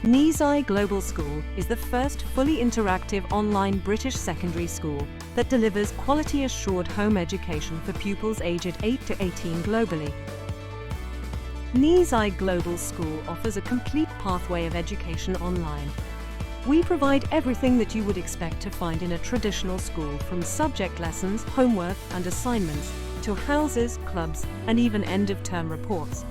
Nisai Global School is the first fully interactive online British secondary school that delivers quality-assured home education for pupils aged 8 to 18 globally. Nisai Global School offers a complete pathway of education online. We provide everything that you would expect to find in a traditional school, from subject lessons, homework and assignments, to houses, clubs and even end-of-term reports.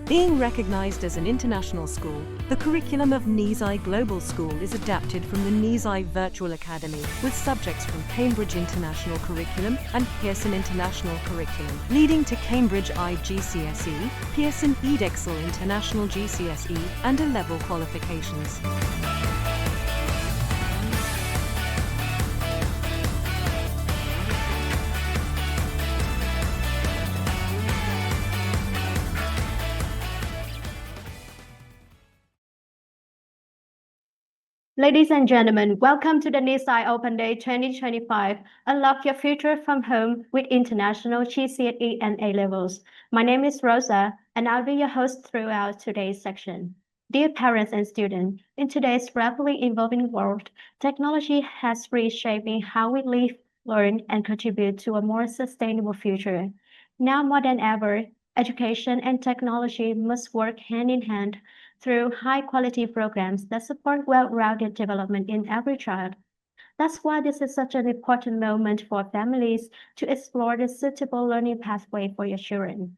Being recognised as an international school, the curriculum of Nisai Global School is adapted from the Nisai Virtual Academy, with subjects from Cambridge International Curriculum and Pearson International Curriculum, leading to Cambridge GCSE, Pearson Edexcel International GCSE and A Level qualifications. Ladies and gentlemen, welcome to the Nisai Open Day 2025. Unlock your future from home with International GCSE and A Levels. My name is Rosa, and I'll be your host throughout today's section. Dear parents and students, in today's rapidly evolving world, technology has reshaping how we live, learn, and contribute to a more sustainable future. Now more than ever, education and technology must work hand in hand through high-quality programs that support well-rounded development in every child. That's why this is such an important moment for families to explore the suitable learning pathway for your children.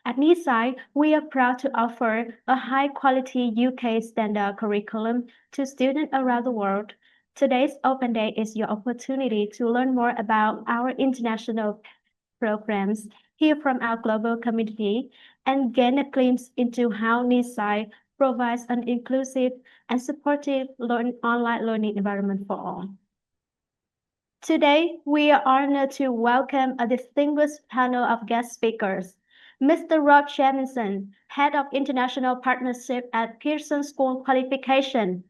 At Nisai, we are proud to offer a high-quality UK standard curriculum to students around the world. Today's Open Day is your opportunity to learn more about our international programs, hear from our global community, and gain a glimpse into how Nisai provides an inclusive and supportive online learning environment for all. Today, we are honored to welcome a distinguished panel of guest speakers. Mr. Rob Jamison, Head of International Partnership at Pearson School Qualification.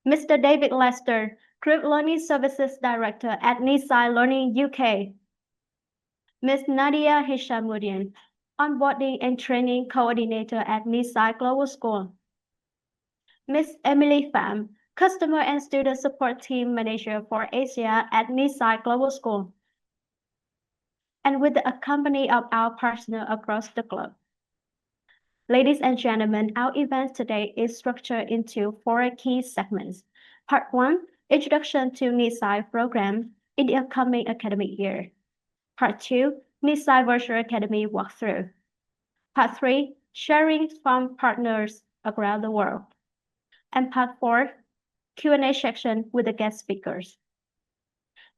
Mr. David Lester, Group Learning Services Director at Nisai Learning UK. Ms. Nadia Hishamuddin, Onboarding and Training Coordinator at Nisai Global School. Ms. Emily Pham, Customer and Student Support Team Manager for Asia at Nisai Global School. And with the accompany of our partners across the globe. Ladies and gentlemen, our event today is structured into 4 key segments. Part 1, Introduction to Nisai Program in the upcoming academic year. Part 2, Nisai Virtual Academy walkthrough. Part 3, sharing from partners around the world. And Part 4, Q&A section with the guest speakers.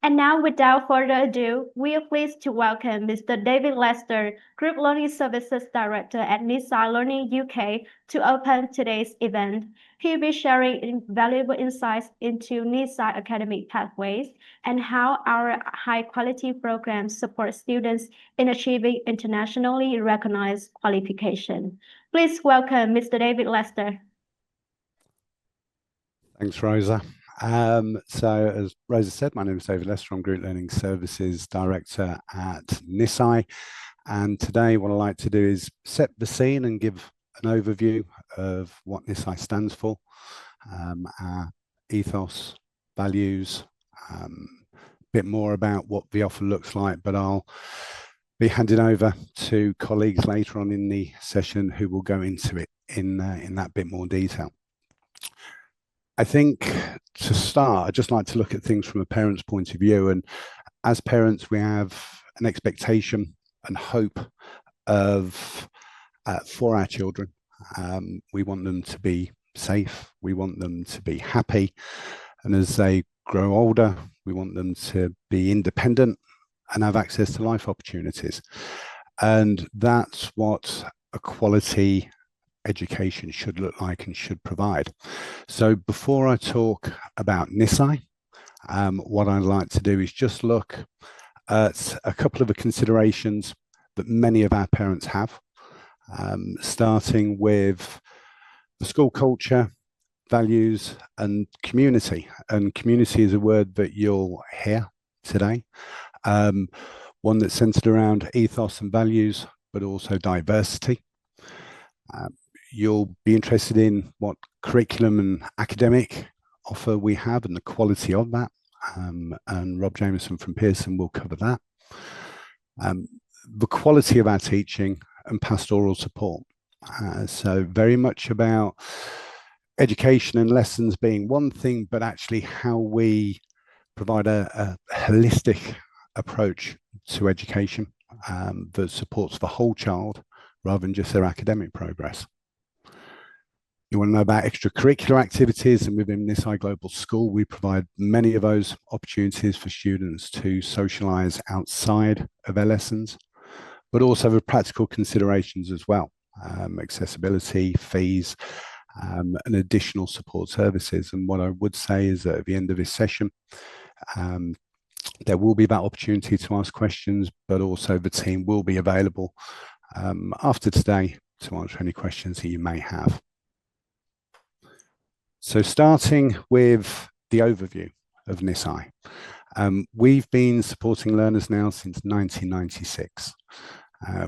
And now, without further ado, we are pleased to welcome Mr. David Lester, Group Learning Services Director at Nisai Learning UK, to open today's event. He'll be sharing valuable insights into Nisai academic pathways and how our high-quality programs support students in achieving internationally recognized qualification. Please welcome Mr. David Lester. Thanks, Rosa. So as Rosa said, my name is David Lester. I'm Group Learning Services Director at Nisai. And today what I'd like to do is set the scene and give an overview of what Nisai stands for, our ethos, values, a bit more about what the offer looks like, but I'll be handing over to colleagues later on in the session who will go into it in that bit more detail. I think to start, I'd just like to look at things from a parent's point of view. And as parents, we have an expectation and hope of for our children. We want them to be safe. We want them to be happy. And as they grow older, we want them to be independent and have access to life opportunities. And that's what a quality education should look like and should provide. So before I talk about Nisai, what I'd like to do is just look at a couple of the considerations that many of our parents have, starting with the school culture, values and community. And community is a word that you'll hear today, one that's centered around ethos and values, but also diversity. You'll be interested in what curriculum and academic offer we have and the quality of that. And Rob Jameson from Pearson will cover that. The quality of our teaching and pastoral support. So very much about education and lessons being one thing, but actually how we provide a holistic approach to education that supports the whole child rather than just their academic progress. You want to know about extracurricular activities, and within Nisai Global School, we provide many of those opportunities for students to socialise outside of their lessons, but also the practical considerations as well, accessibility, fees, and additional support services. And what I would say is that at the end of this session, there will be that opportunity to ask questions, but also the team will be available after today to answer any questions that you may have. So starting with the overview of Nisai, we've been supporting learners now since 1996.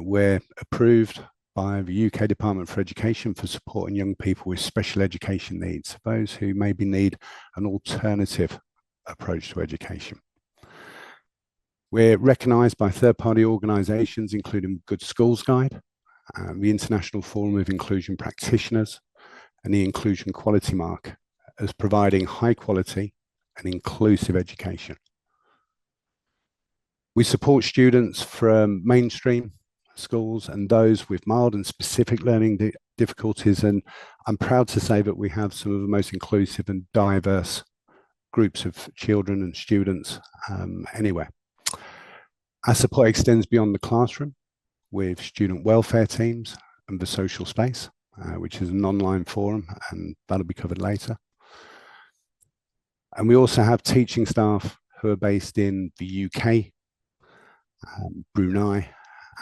We're approved by the UK Department for Education for supporting young people with special education needs, those who maybe need an alternative approach to education. We're recognised by third-party organisations, including Good Schools Guide, the International Forum of Inclusion Practitioners, and the Inclusion Quality Mark, as providing high quality and inclusive education. We support students from mainstream schools and those with mild and specific learning difficulties, and I'm proud to say that we have some of the most inclusive and diverse groups of children and students anywhere. Our support extends beyond the classroom with student welfare teams and the social space, which is an online forum, and that'll be covered later. And we also have teaching staff who are based in the UK, Brunei,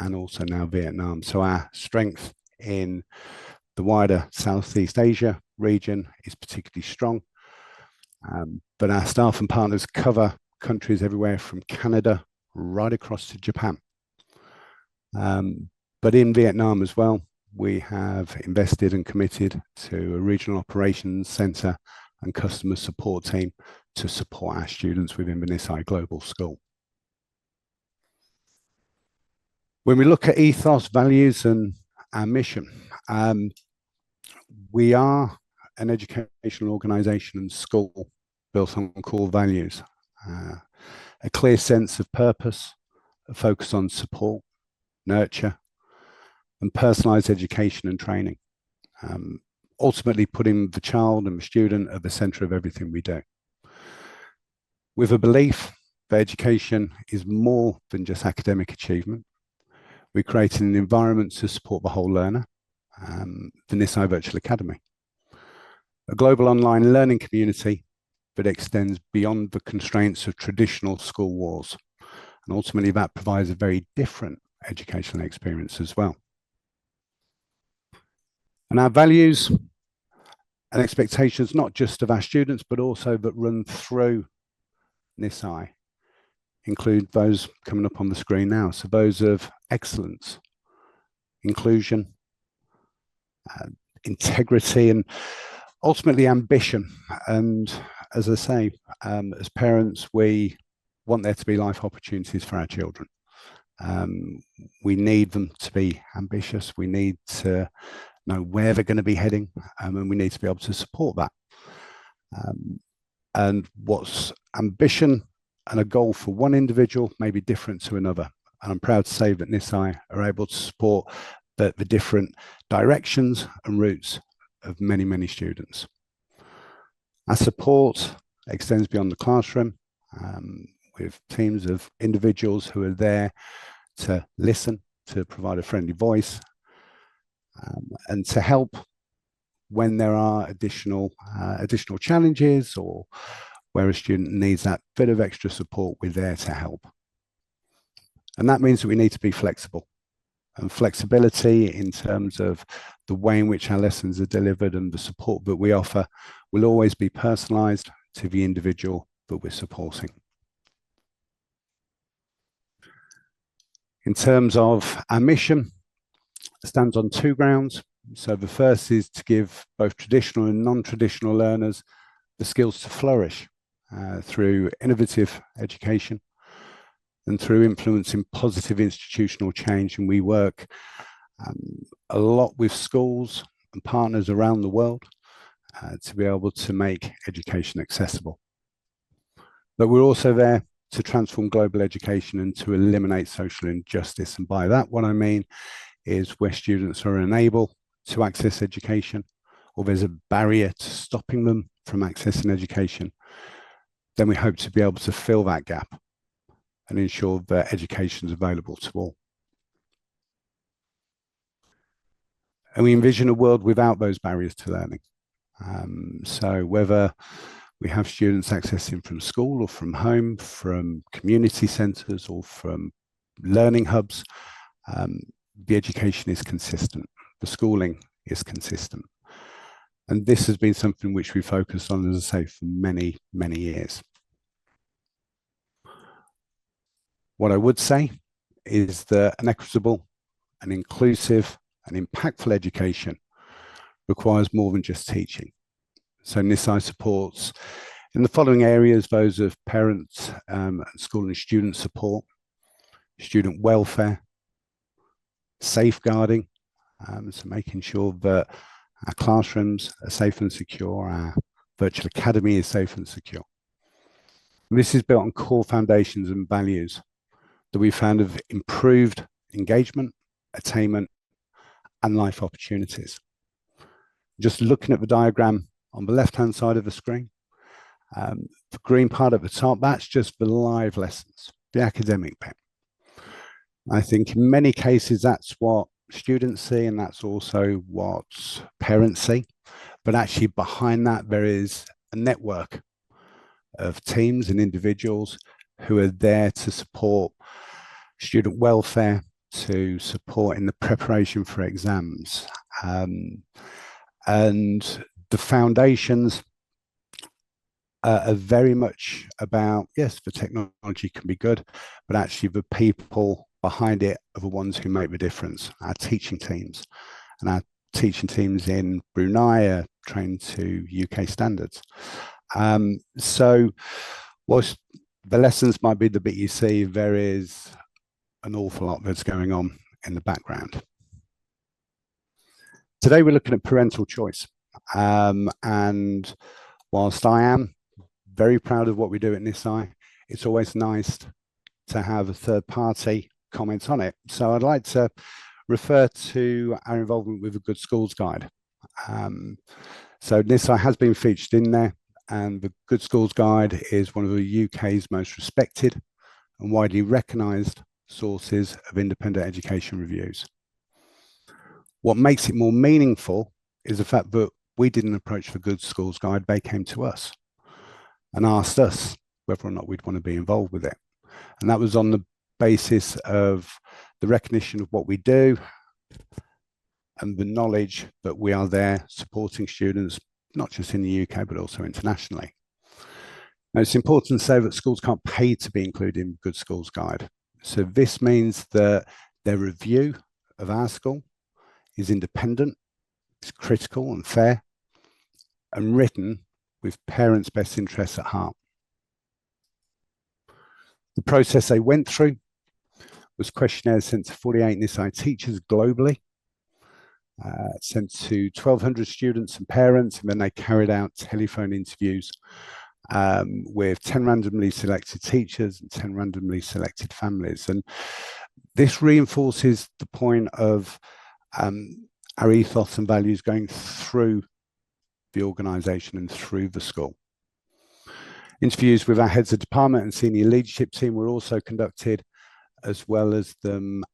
and also now Vietnam. So our strength in the wider Southeast Asia region is particularly strong. But our staff and partners cover countries everywhere from Canada right across to Japan. But in Vietnam as well, we have invested and committed to a regional operations centre and customer support team to support our students within the Nisai Global School. When we look at ethos, values, and our mission, we are an educational organisation and school built on core values, a clear sense of purpose, a focus on support, nurture, and personalised education and training, ultimately putting the child and the student at the centre of everything we do. With a belief that education is more than just academic achievement, we're creating an environment to support the whole learner, the Nisai Virtual Academy, a global online learning community that extends beyond the constraints of traditional school walls. And ultimately that provides a very different educational experience as well. And our values and expectations, not just of our students, but also that run through Nisai, include those coming up on the screen now. So those of excellence, inclusion, integrity, and ultimately ambition. And as I say, as parents, we want there to be life opportunities for our children. We need them to be ambitious. We need to know where they're going to be heading, and we need to be able to support that. And what's ambition and a goal for one individual may be different to another. And I'm proud to say that Nisai are able to support the different directions and routes of many, many students. Our support extends beyond the classroom, with teams of individuals who are there to listen, to provide a friendly voice, and to help when there are additional challenges or where a student needs that bit of extra support, we're there to help. And that means that we need to be flexible. And flexibility in terms of the way in which our lessons are delivered and the support that we offer will always be personalised to the individual that we're supporting. In terms of our mission, it stands on two grounds. So the first is to give both traditional and non-traditional learners the skills to flourish through innovative education and through influencing positive institutional change. And we work a lot with schools and partners around the world to be able to make education accessible. But we're also there to transform global education and to eliminate social injustice. And by that, what I mean is where students are unable to access education, or there's a barrier to stopping them from accessing education, then we hope to be able to fill that gap and ensure that education is available to all. And we envision a world without those barriers to learning. So whether we have students accessing from school or from home, from community centres or from learning hubs, the education is consistent, the schooling is consistent. And this has been something which we focused on, as I say, for many, many years. What I would say is that an equitable, an inclusive, and impactful education requires more than just teaching. So Nisai supports in the following areas: those of parents, school and student support, student welfare, safeguarding, so making sure that our classrooms are safe and secure, our virtual academy is safe and secure. And this is built on core foundations and values that we found have improved engagement, attainment, and life opportunities. Just looking at the diagram on the left-hand side of the screen, the green part at the top, that's just the live lessons, the academic bit. I think in many cases, that's what students see, and that's also what parents see. But actually behind that, there is a network of teams and individuals who are there to support student welfare, to support in the preparation for exams. And the foundations are very much about, yes, the technology can be good, but actually the people behind it are the ones who make the difference. Our teaching teams, and our teaching teams in Brunei are trained to UK standards. So whilst the lessons might be the bit you see, there is an awful lot that's going on in the background. Today we're looking at parental choice. And whilst I am very proud of what we do at Nisai, it's always nice to have a third party comment on it. So I'd like to refer to our involvement with the Good Schools Guide. So Nisai has been featured in there, and the Good Schools Guide is one of the UK's most respected and widely recognised sources of independent education reviews. What makes it more meaningful is the fact that we didn't approach the Good Schools Guide, they came to us and asked us whether or not we'd want to be involved with it. And that was on the basis of the recognition of what we do and the knowledge that we are there supporting students, not just in the UK, but also internationally. Now, it's important to say that schools can't pay to be included in Good Schools Guide. So this means that their review of our school is independent, it's critical and fair, and written with parents' best interests at heart. The process they went through was questionnaires sent to 48 Nisai teachers globally, sent to 1,200 students and parents, and then they carried out telephone interviews with 10 randomly selected teachers and 10 randomly selected families. And this reinforces the point of our ethos and values going through the organisation and through the school. Interviews with our heads of department and senior leadership team were also conducted, as well as them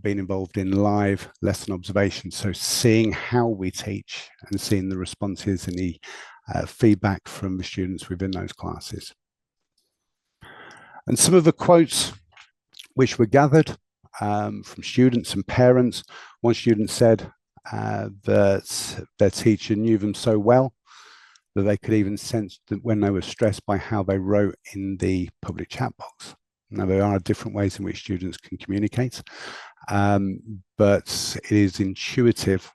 being involved in live lesson observations. So seeing how we teach and seeing the responses and the feedback from the students within those classes. And some of the quotes which were gathered from students and parents, one student said that their teacher knew them so well that they could even sense that when they were stressed by how they wrote in the public chat box. Now, there are different ways in which students can communicate, but it is intuitive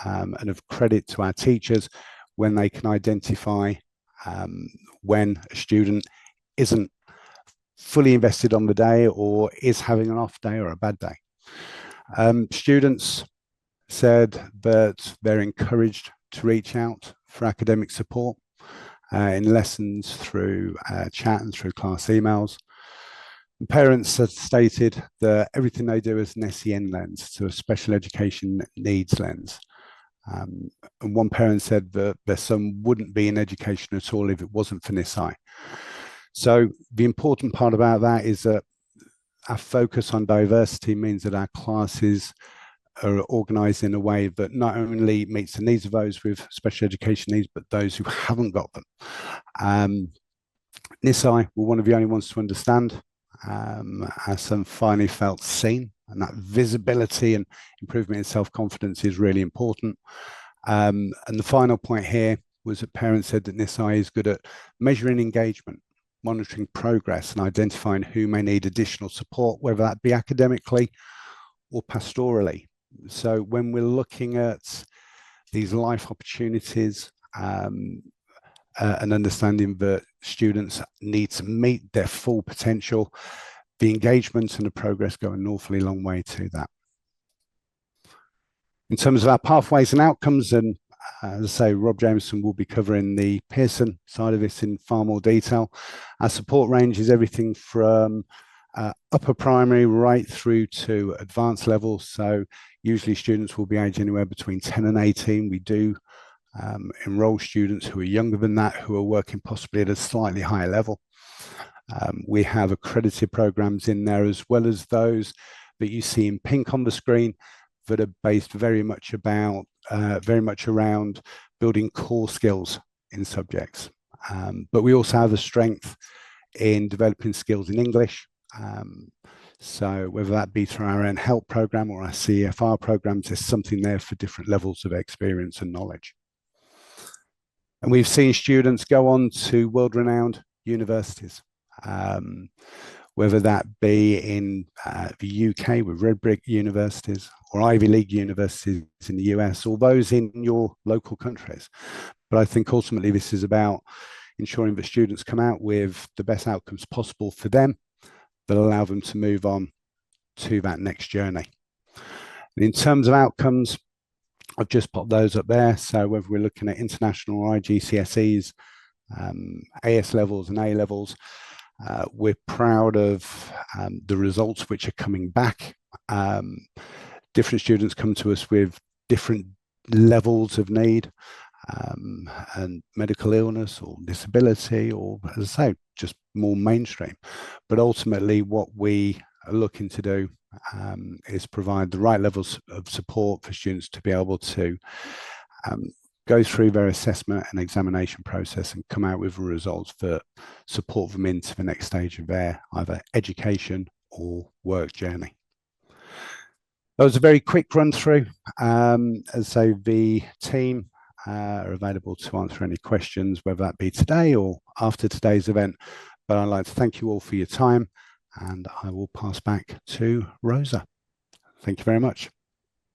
and of credit to our teachers when they can identify when a student isn't fully invested on the day or is having an off day or a bad day. Students said that they're encouraged to reach out for academic support in lessons through chat and through class emails. And parents have stated that everything they do is an SEN lens, so a special education needs lens. And one parent said that their son wouldn't be in education at all if it wasn't for Nisai. So the important part about that is that our focus on diversity means that our classes are organised in a way that not only meets the needs of those with special education needs, but those who haven't got them. Nisai were one of the only ones to understand. Our son finally felt seen, and that visibility and improvement in self-confidence is really important. And the final point here was that parents said that Nisai is good at measuring engagement, monitoring progress, and identifying who may need additional support, whether that be academically or pastorally. So when we're looking at these life opportunities and understanding that students need to meet their full potential, the engagement and the progress go an awfully long way to that. In terms of our pathways and outcomes, and as I say, Rob Jameson will be covering the Pearson side of this in far more detail. Our support range is everything from upper primary right through to advanced levels. So usually students will be aged anywhere between 10 and 18. We do enroll students who are younger than that, who are working possibly at a slightly higher level. We have accredited programs in there, as well as those that you see in pink on the screen, that are based very much around building core skills in subjects. But we also have a strength in developing skills in English. So whether that be through our own help program or our CEFR programs, there's something there for different levels of experience and knowledge. And we've seen students go on to world-renowned universities, whether that be in the UK with red brick universities or Ivy League universities in the US, or those in your local countries. But I think ultimately this is about ensuring that students come out with the best outcomes possible for them that allow them to move on to that next journey. And in terms of outcomes, I've just popped those up there. So whether we're looking at international or GCSEs, AS levels and A levels, we're proud of the results which are coming back. Different students come to us with different levels of need and medical illness or disability, or as I say, just more mainstream. But ultimately what we are looking to do is provide the right levels of support for students to be able to go through their assessment and examination process and come out with results that support them into the next stage of their either education or work journey. That was a very quick run through. As so the team are available to answer any questions, whether that be today or after today's event. But I'd like to thank you all for your time, and I will pass back to Rosa. Thank you very much.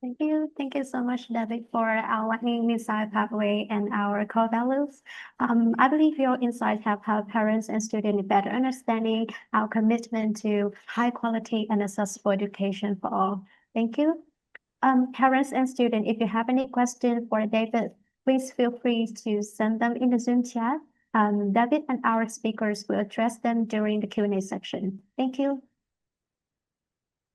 Thank you. Thank you so much, David, for outlining Nisai pathway and our core values. I believe your insights have helped parents and students better understanding our commitment to high quality and accessible education for all. Thank you. Parents and students, if you have any questions for David, please feel free to send them in the Zoom chat. David and our speakers will address them during the Q&A section. Thank you.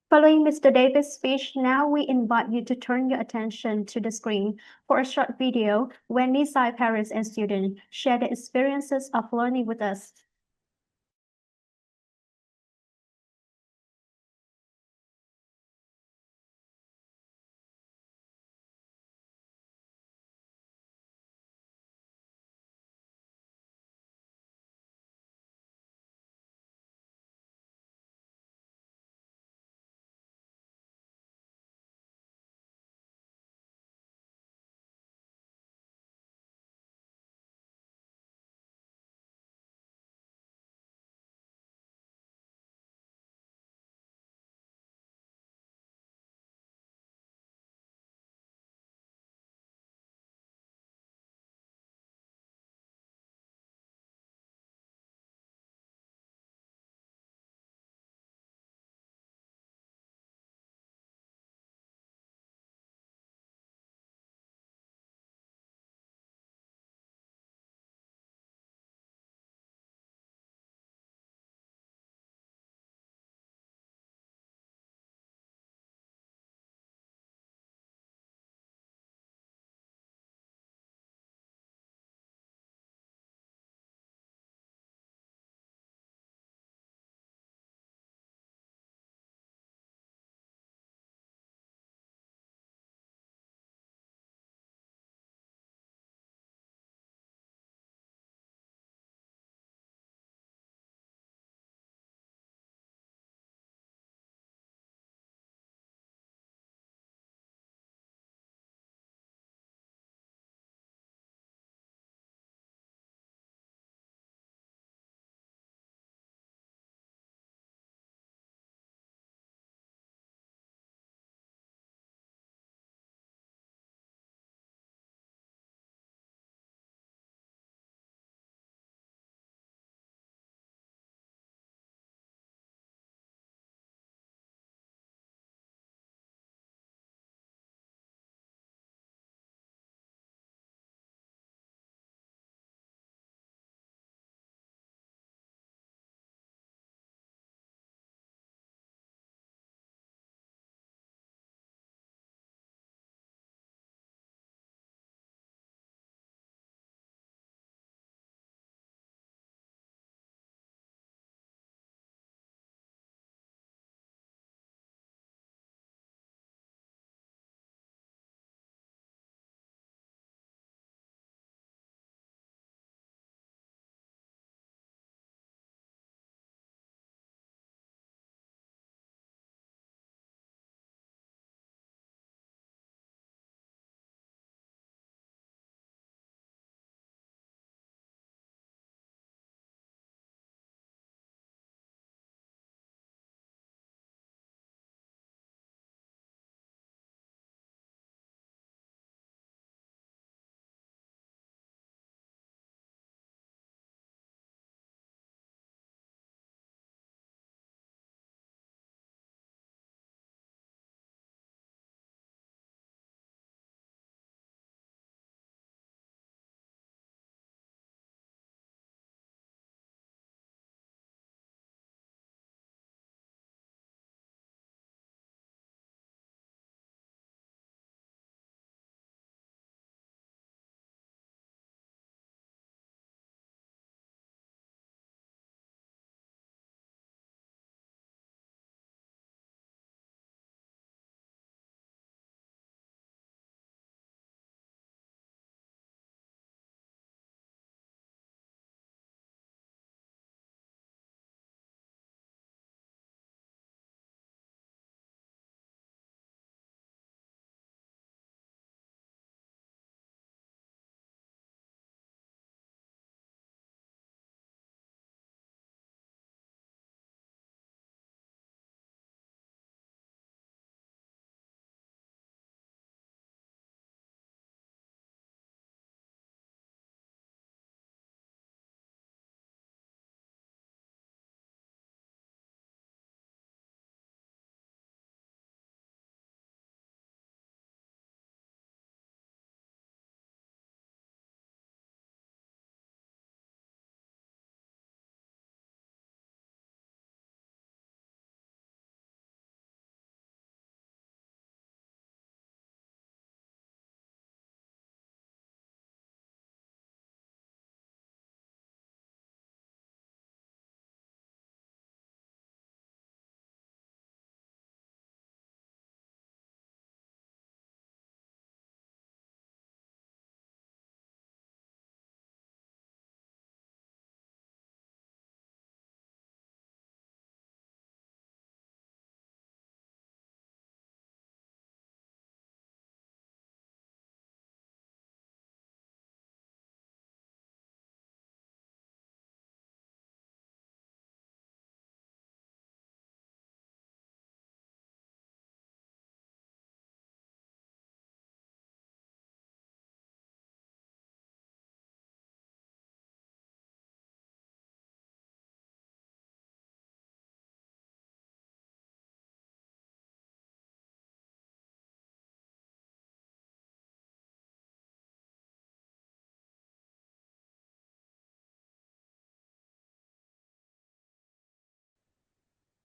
Following Mr. David's speech, now we invite you to turn your attention to the screen for a short video where Nisai parents and students share their experiences of learning with us.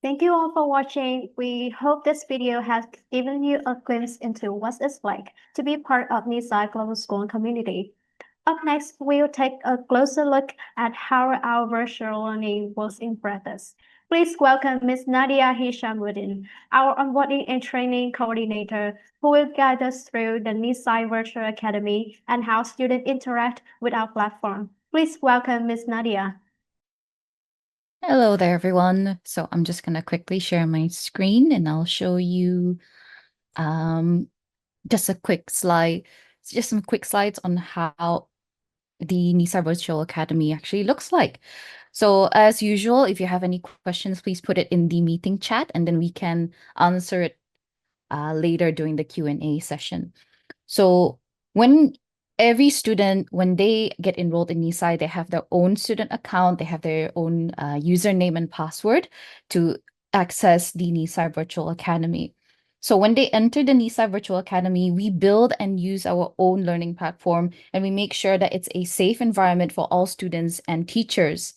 Thank you all for watching. We hope this video has given you a glimpse into what it's like to be part of Nisai Global School community. Up next, we'll take a closer look at how our virtual learning works in practice. Please welcome Ms. Nadia Hishamuddin, our onboarding and training coordinator, who will guide us through the Nisai Virtual Academy and how students interact with our platform. Please welcome Ms. Nadia. Hello there, everyone. So I'm just going to quickly share my screen and I'll show you just a quick slide, just some quick slides on how the Nisai Virtual Academy actually looks like. So as usual, if you have any questions, please put it in the meeting chat and then we can answer it later during the Q&A session. So when every student, when they get enrolled in Nisai, they have their own student account, they have their own username and password to access the Nisai Virtual Academy. So when they enter the Nisai Virtual Academy, we build and use our own learning platform, and we make sure that it's a safe environment for all students and teachers.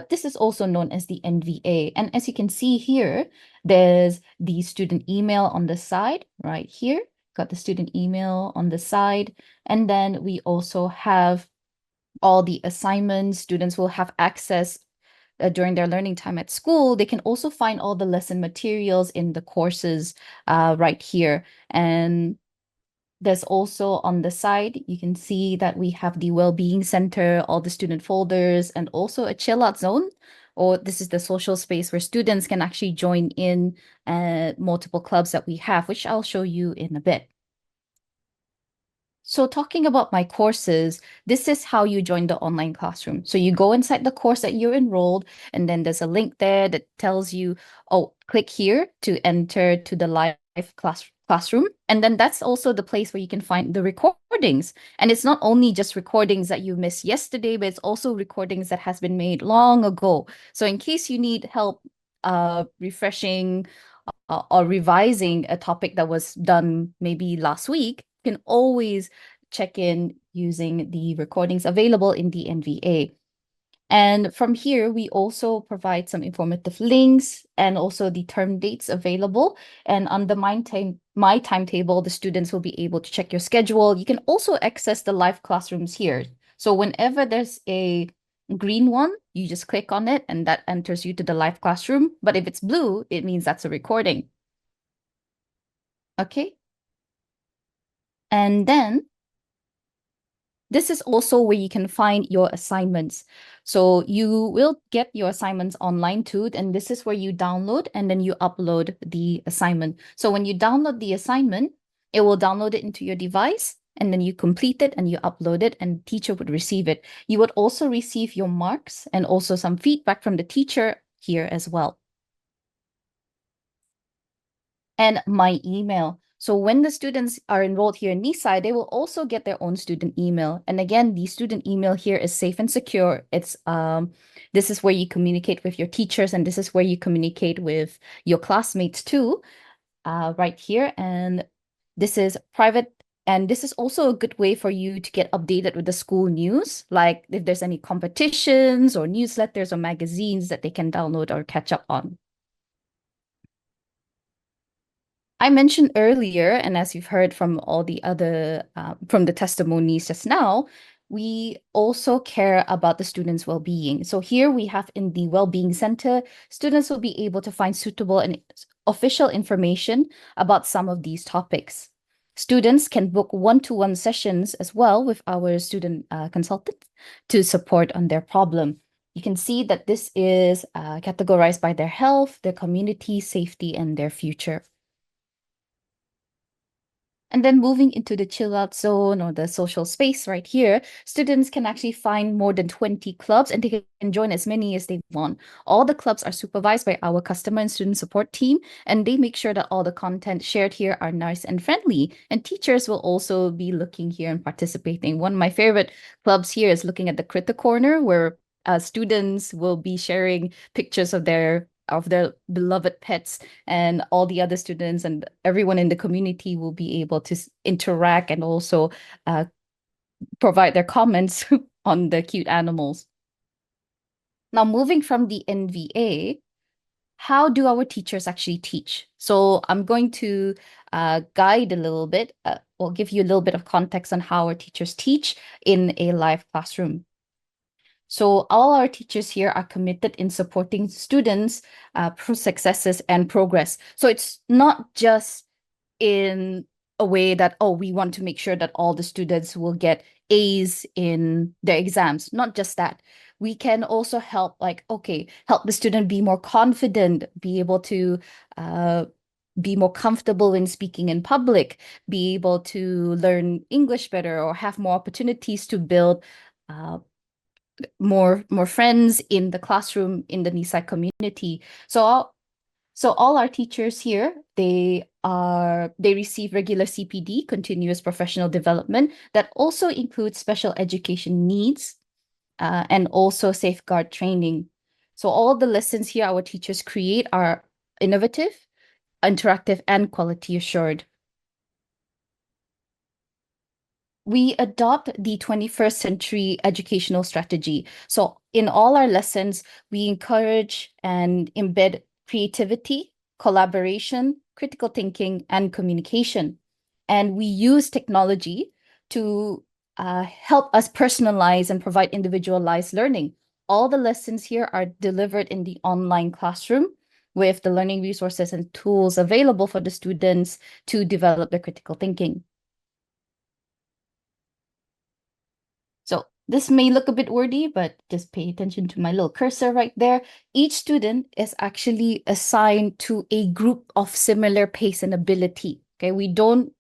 This is also known as the NVA. And as you can see here, there's the student email on the side right here. Got the student email on the side. And then we also have all the assignments. Students will have access during their learning time at school. They can also find all the lesson materials in the courses right here. And there's also on the side, you can see that we have the well-being center, all the student folders, and also a chill out zone, or this is the social space where students can actually join in multiple clubs that we have, which I'll show you in a bit. So talking about my courses, this is how you join the online classroom. So you go inside the course that you're enrolled, and then there's a link there that tells you, oh, click here to enter to the live classroom. And then that's also the place where you can find the recordings. And it's not only just recordings that you missed yesterday, but it's also recordings that has been made long ago. So in case you need help refreshing or revising a topic that was done maybe last week, you can always check in using the recordings available in the NVA. And from here, we also provide some informative links and also the term dates available. And on the My Timetable, the students will be able to check your schedule. You can also access the live classrooms here. So whenever there's a green one, you just click on it and that enters you to the live classroom. But if it's blue, it means that's a recording. Okay. And then this is also where you can find your assignments. So you will get your assignments online too, and this is where you download and then you upload the assignment. So when you download the assignment, it will download it into your device, and then you complete it and you upload it, and the teacher would receive it. You would also receive your marks and also some feedback from the teacher here as well. And my email. So when the students are enrolled here in Nisai, they will also get their own student email. And again, the student email here is safe and secure. It's this is where you communicate with your teachers, and this is where you communicate with your classmates too, right here. And this is private. And this is also a good way for you to get updated with the school news, like if there's any competitions or newsletters or magazines that they can download or catch up on. I mentioned earlier, and as you've heard from all the other, from the testimonies just now, we also care about the students' well-being. So here we have in the Well-being Center, students will be able to find suitable and official information about some of these topics. Students can book one-to-one sessions as well with our student consultant to support on their problem. You can see that this is categorized by their health, their community, safety, and their future. And then moving into the chill out zone or the social space right here, students can actually find more than 20 clubs and they can join as many as they want. All the clubs are supervised by our customer and student support team, and they make sure that all the content shared here are nice and friendly. And teachers will also be looking here and participating. One of my favorite clubs here is looking at the Critter Corner, where students will be sharing pictures of their beloved pets, and all the other students and everyone in the community will be able to interact and also provide their comments on the cute animals. Now, moving from the NVA, how do our teachers actually teach? So I'm going to guide a little bit, or give you a little bit of context on how our teachers teach in a live classroom. So all our teachers here are committed in supporting students' successes and progress. So it's not just in a way that, oh, we want to make sure that all the students will get A's in their exams. Not just that. We can also help, like, okay, help the student be more confident, be able to be more comfortable in speaking in public, be able to learn English better, or have more opportunities to build more friends in the classroom, in the Nisai community. So all our teachers here, they receive regular CPD, continuous professional development, that also includes special education needs, and also safeguard training. So all the lessons here our teachers create are innovative, interactive, and quality assured. We adopt the 21st century educational strategy. So in all our lessons, we encourage and embed creativity, collaboration, critical thinking, and communication. And we use technology to help us personalize and provide individualized learning. All the lessons here are delivered in the online classroom with the learning resources and tools available for the students to develop their critical thinking. So this may look a bit wordy, but just pay attention to my little cursor right there. Each student is actually assigned to a group of similar pace and ability. Okay, we don't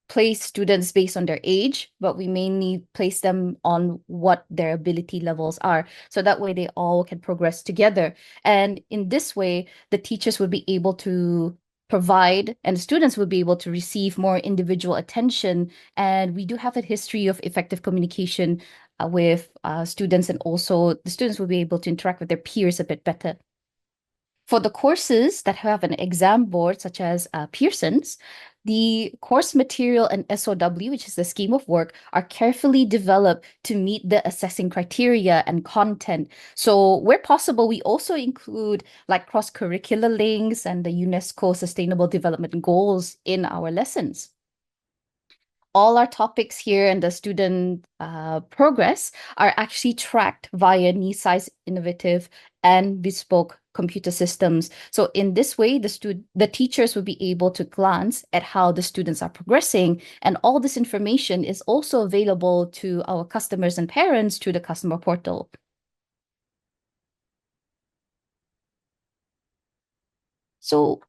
place students based on their age, but we mainly place them on what their ability levels are. So that way they all can progress together. And in this way, the teachers would be able to provide, and the students will be able to receive more individual attention. And we do have a history of effective communication with students, and also the students will be able to interact with their peers a bit better. For the courses that have an exam board, such as Pearson's, the course material and SOW, which is the scheme of work, are carefully developed to meet the assessing criteria and content. So where possible, we also include like cross-curricular links and the UNESCO Sustainable Development Goals in our lessons. All our topics here and the student progress are actually tracked via Nisai's innovative and bespoke computer systems. So in this way, the teachers will be able to glance at how the students are progressing, and all this information is also available to our customers and parents through the customer portal. So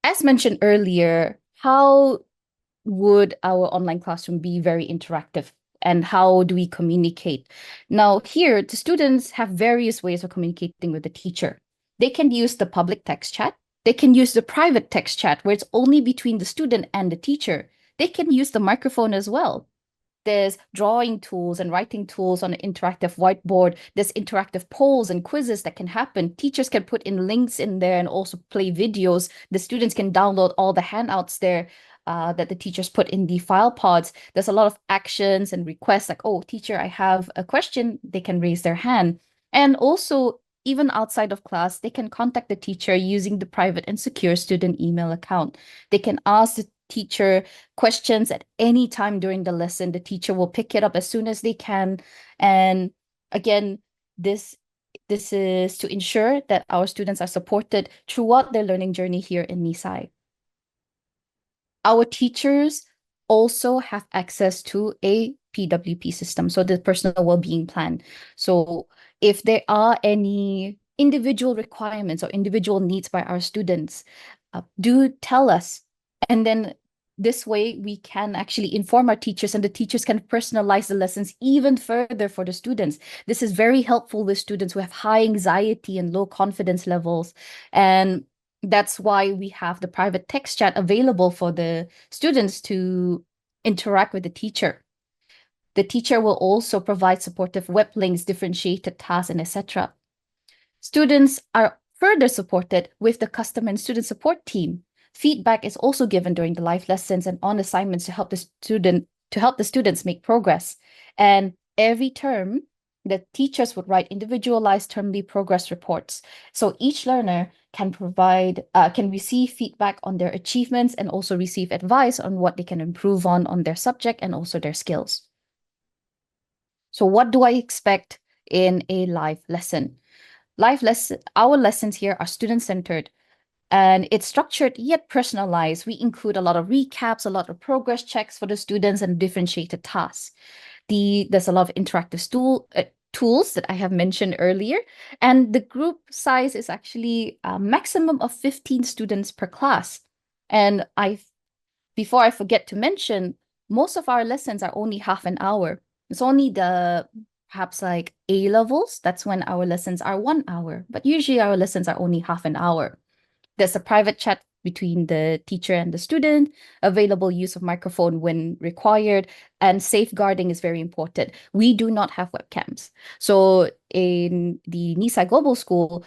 as mentioned earlier, how would our online classroom be very interactive? And how do we communicate? Now here, the students have various ways of communicating with the teacher. They can use the public text chat. They can use the private text chat where it's only between the student and the teacher. They can use the microphone as well. There's drawing tools and writing tools on an interactive whiteboard. There's interactive polls and quizzes that can happen. Teachers can put in links in there and also play videos. The students can download all the handouts there that the teachers put in the file pods. There's a lot of actions and requests like, oh, teacher, I have a question. They can raise their hand. And also, even outside of class, they can contact the teacher using the private and secure student email account. They can ask the teacher questions at any time during the lesson. The teacher will pick it up as soon as they can. And again, this is to ensure that our students are supported throughout their learning journey here in Nisai. Our teachers also have access to a PWP system, so the personal well-being plan. So if there are any individual requirements or individual needs by our students, do tell us. And then this way we can actually inform our teachers, and the teachers can personalize the lessons even further for the students. This is very helpful with students who have high anxiety and low confidence levels. And that's why we have the private text chat available for the students to interact with the teacher. The teacher will also provide supportive web links, differentiated tasks, and etc. Students are further supported with the customer and student support team. Feedback is also given during the live lessons and on assignments to help the students make progress. And every term, The teachers would write individualized termly progress reports. So each learner can receive feedback on their achievements and also receive advice on what they can improve on their subject and also their skills. So what do I expect in a live lesson? Our lessons here are student-centered, and it's structured yet personalized. We include a lot of recaps, a lot of progress checks for the students, and differentiated tasks. There's a lot of interactive tools that I have mentioned earlier, and the group size is actually a maximum of 15 students per class. And before I forget to mention, most of our lessons are only half an hour. It's only perhaps like A levels, that's when our lessons are 1 hour, but usually our lessons are only half an hour. There's a private chat between the teacher and the student, available use of microphone when required, and safeguarding is very important. We do not have webcams. So in the Nisai Global School,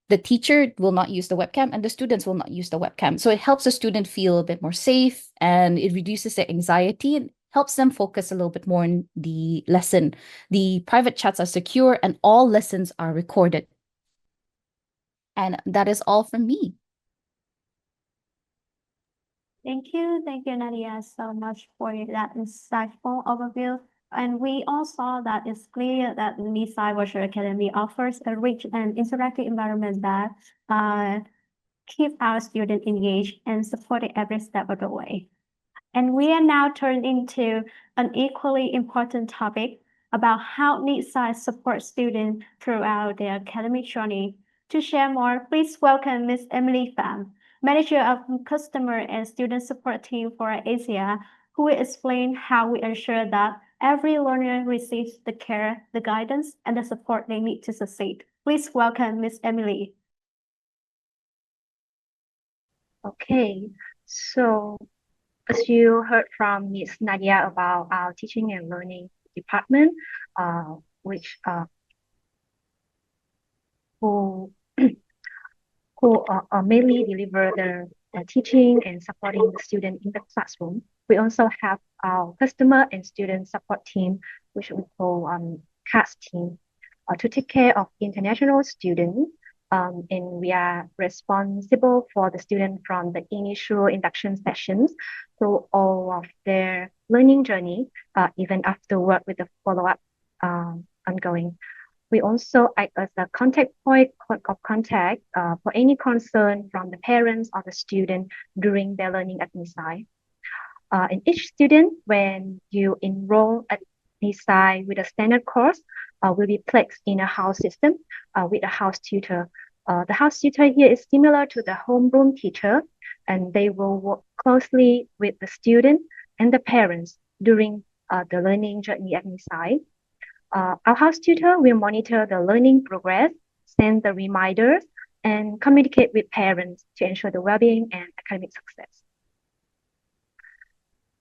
the teacher will not use the webcam and the students will not use the webcam. So it helps the student feel a bit more safe, and it reduces their anxiety and helps them focus a little bit more on the lesson. The private chats are secure and all lessons are recorded. And that is all from me. Thank you, Nadia, so much for that insightful overview. And we all saw that it's clear that Nisai Virtual Academy offers a rich and interactive environment that keep our students engaged and supported every step of the way. And we are now turned into an equally important topic about how Nisai supports students throughout their academic journey. To share more, please welcome Ms. Emily Pham, Manager of Customer and Student Support Team for Asia, who will explain how we ensure that every learner receives the care, the guidance, and the support they need to succeed. Please welcome Ms. Emily. Okay, so as you heard from Ms. Nadia about our teaching and learning department, which who mainly deliver the teaching and supporting the student in the classroom. We also have our customer and student support team, which we call CAS team, to take care of international students. And we are responsible for the student from the initial induction sessions through all of their learning journey, even afterward with the follow-up ongoing. We also act as a contact point of contact for any concern from the parents or the student during their learning at Nisai. And each student, when you enroll at Nisai with a standard course, will be placed in a house system with a house tutor. The house tutor here is similar to the homeroom teacher, and they will work closely with the student and the parents during the learning journey at Nisai. Our house tutor will monitor the learning progress, send the reminders, and communicate with parents to ensure the well-being and academic success.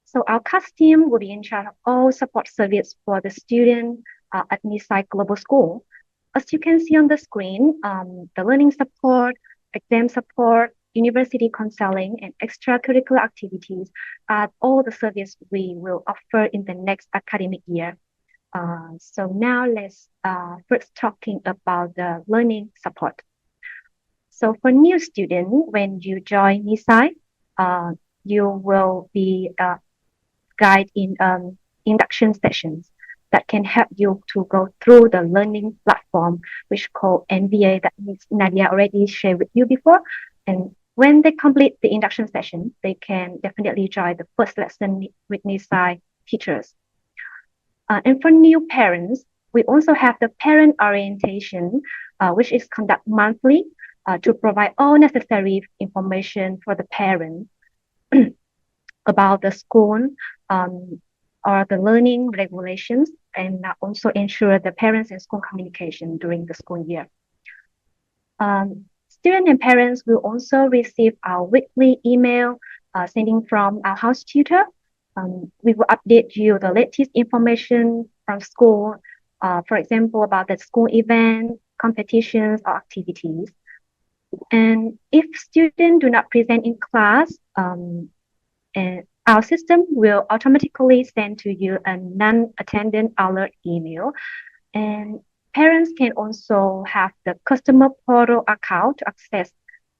So our CAS team will be in charge of all support service for the student at Nisai Global School. As you can see on the screen, the learning support, exam support, university counseling, and extracurricular activities are all the service we will offer in the next academic year. So now let's first talking about the learning support. So for new students, when you join Nisai, you will be guided in induction sessions that can help you to go through the learning platform, which called NVA that Ms. Nadia already shared with you before. And when they complete the induction session, they can definitely join the first lesson with Nisai teachers. And for new parents, we also have the parent orientation, which is conducted monthly to provide all necessary information for the parents about the school or the learning regulations, and also ensure the parents and school communication during the school year. Students and parents will also receive our weekly email sending from our house tutor. We will update you the latest information from school, for example, about the school event, competitions, or activities. And if students do not present in class, and our system will automatically send to you a non-attendant alert email And parents can also have the customer portal account to access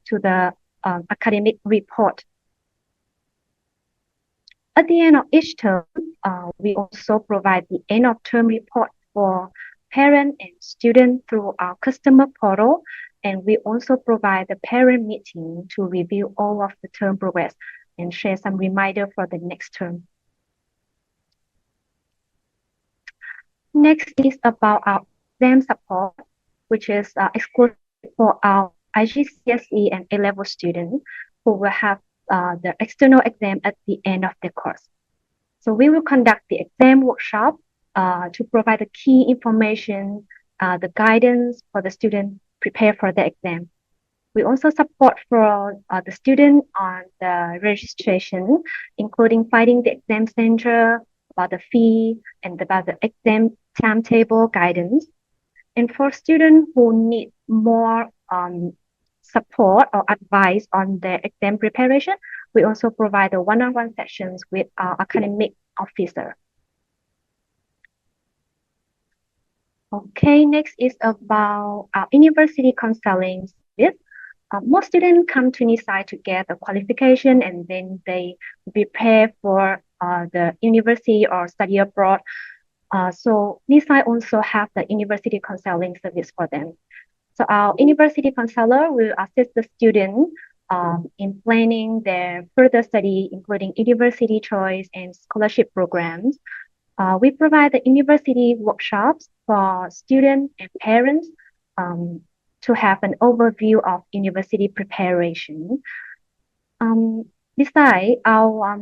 to the academic report. At the end of each term, we also provide the end of term report for parent and student through our customer portal. And we also provide the parent meeting to review all of the term progress and share some reminder for the next term. Next is about our exam support, which is exclusive for our GCSE and A level students who will have the external exam at the end of the course. So we will conduct the exam workshop to provide the key information, the guidance for the student prepare for the exam. We also support for the student on the registration, including finding the exam center, about the fee, and about the exam timetable guidance. And for students who need more support or advice on their exam preparation, we also provide the one-on-one sessions with our academic officer. Okay, next is about our university counseling service. Most students come to Nisai to get a qualification and then they prepare for the university or study abroad. So Nisai also have the university counseling service for them. So our university counselor will assist the student in planning their further study, including university choice and scholarship programs. We provide the university workshops for students and parents to have an overview of university preparation. Besides, our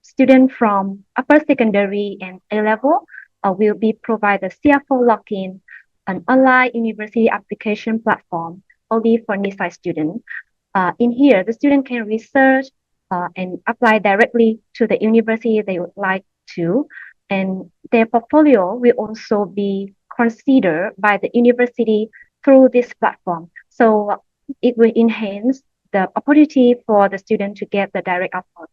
students from upper secondary and A level will be provided CFO login, an online university application platform only for Nisai students. In here, the student can research and apply directly to the university they would like to, and their portfolio will also be considered by the university through this platform. So it will enhance the opportunity for the student to get the direct offer.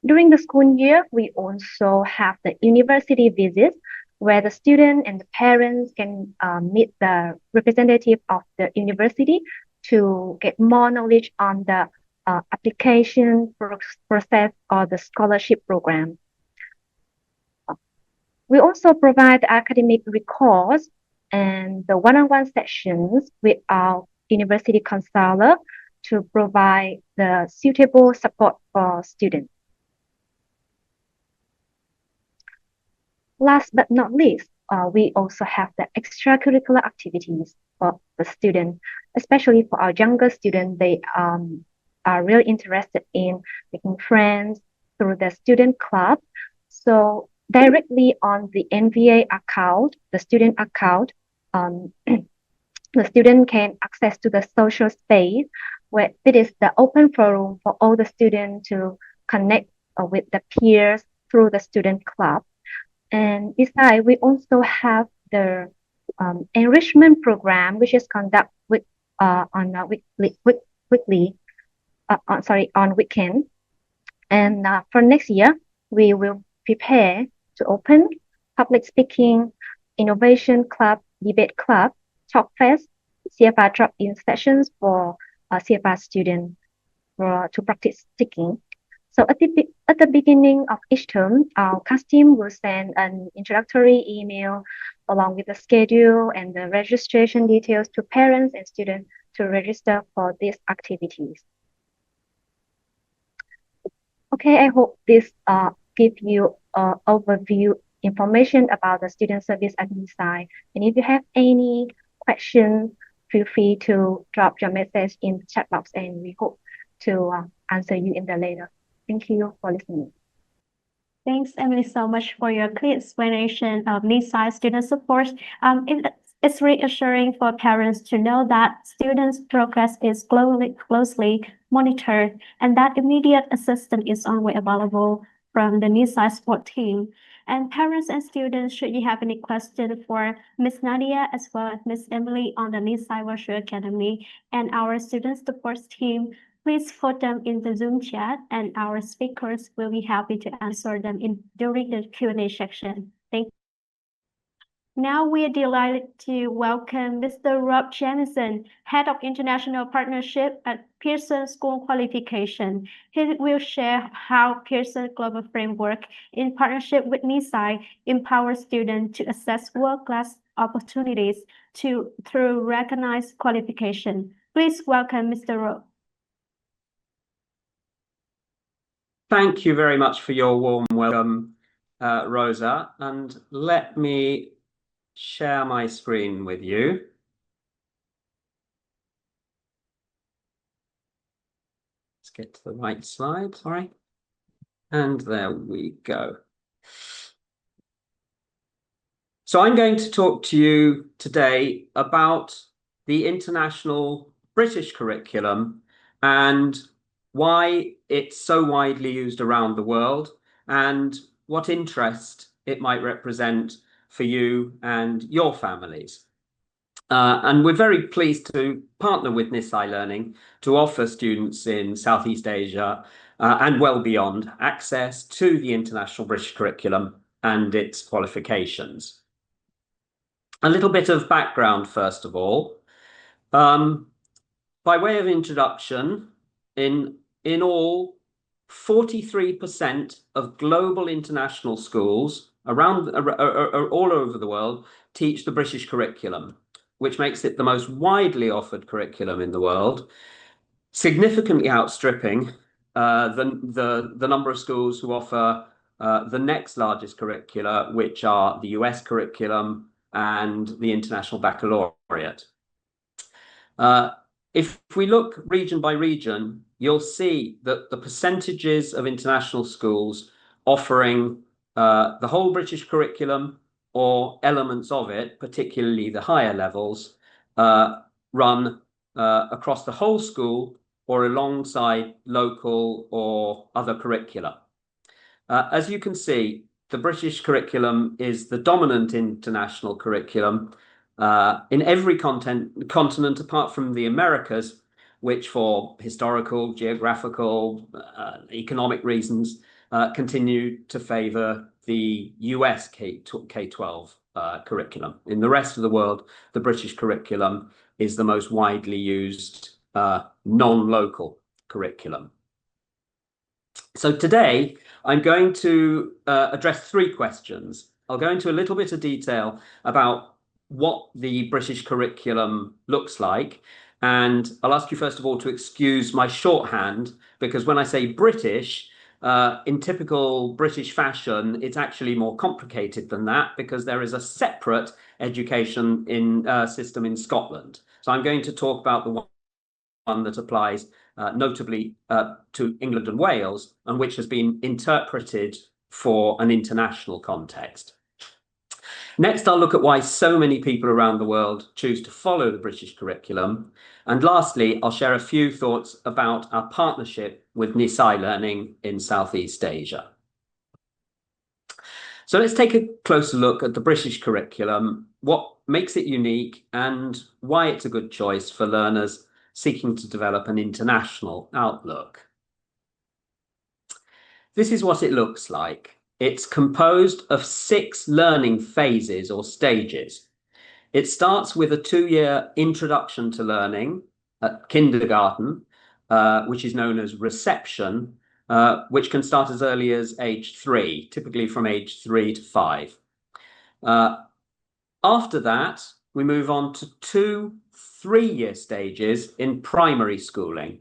During the school year, we also have the university visits where the student and the parents can meet the representative of the university to get more knowledge on the application process or the scholarship program. We also provide academic records and the one-on-one sessions with our university counselor to provide the suitable support for students. Last but not least, we also have the extracurricular activities for the students, especially for our younger students. They are really interested in making friends through the student club. So directly on the NVA account, the student account, the student can access to the social space where it is the open forum for all the students to connect with the peers through the student club. And besides, we also have the enrichment program, which is conducted with on weekend. And for next year, we will prepare to open public speaking, innovation club, debate club, talk fest, CFR drop-in sessions for CFR students to practice speaking. So at the beginning of each term, our CAS team will send an introductory email along with the schedule and the registration details to parents and students to register for these activities. Okay, I hope this give you overview information about the student service at Nisai. And if you have any questions, feel free to drop your message in the chat box and we hope to answer you in the later. Thank you for listening. Thanks, Emily, so much for your clear explanation of Nisai student support. It's reassuring for parents to know that students' progress is closely monitored and that immediate assistance is always available from the Nisai support team. And parents and students, should you have any questions for Ms. Nadia as well as Ms. Emily on the Nisai Virtual Academy and our student support team, please put them in the Zoom chat and our speakers will be happy to answer them during the Q&A section. Thank you. Now we are delighted to welcome Mr. Rob Jamison, Head of International Partnership at Pearson School Qualification. He will share how Pearson Global Framework, in partnership with Nisai, empowers students to assess world-class opportunities through recognized qualification. Please welcome Mr. Rob. Thank you very much for your warm welcome, Rosa, and let me share my screen with you. Let's get to the right slide, sorry. And there we go. So I'm going to talk to you today about the international British curriculum and why it's so widely used around the world and what interest it might represent for you and your families. And we're very pleased to partner with Nisai Learning to offer students in Southeast Asia and well beyond access to the international British curriculum and its qualifications. A little bit of background, first of all. By way of introduction, in all, 43% of global international schools around all over the world teach the British curriculum, which makes it the most widely offered curriculum in the world, significantly outstripping the number of schools who offer the next largest curricula, which are the US curriculum and the International Baccalaureate. If we look region by region, you'll see that the percentages of international schools offering the whole British curriculum or elements of it, particularly the higher levels, run across the whole school or alongside local or other curricula. As you can see, the British curriculum is the dominant international curriculum in every continent apart from the Americas, which for historical, geographical, economic reasons continue to favour the US K-12 curriculum. In the rest of the world, the British curriculum is the most widely used non-local curriculum. So today, I'm going to address three questions. I'll go into a little bit of detail about what the British curriculum looks like. And I'll ask you first of all to excuse my shorthand, because when I say British, in typical British fashion, it's actually more complicated than that because there is a separate education system in Scotland. So I'm going to talk about the one that applies notably to England and Wales, and which has been interpreted for an international context. Next, I'll look at why so many people around the world choose to follow the British curriculum. And lastly, I'll share a few thoughts about our partnership with Nisai Learning in Southeast Asia. So let's take a closer look at the British curriculum, what makes it unique and why it's a good choice for learners seeking to develop an international outlook. This is what it looks like. It's composed of 6 learning phases or stages. It starts with a 2-year introduction to learning at kindergarten, which is known as reception, which can start as early as age 3, typically from age 3 to 5. After that, we move on to 2 3-year stages in primary schooling,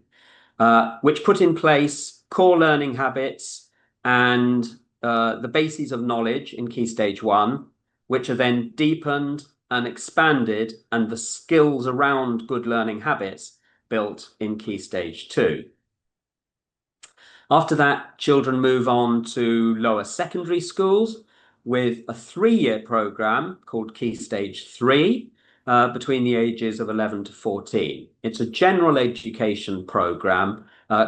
which put in place core learning habits and the bases of knowledge in Key Stage 1, which are then deepened and expanded, and the skills around good learning habits built in Key Stage 2. After that, children move on to lower secondary schools with a 3-year programme called Key Stage 3 between the ages of 11 to 14. It's a general education programme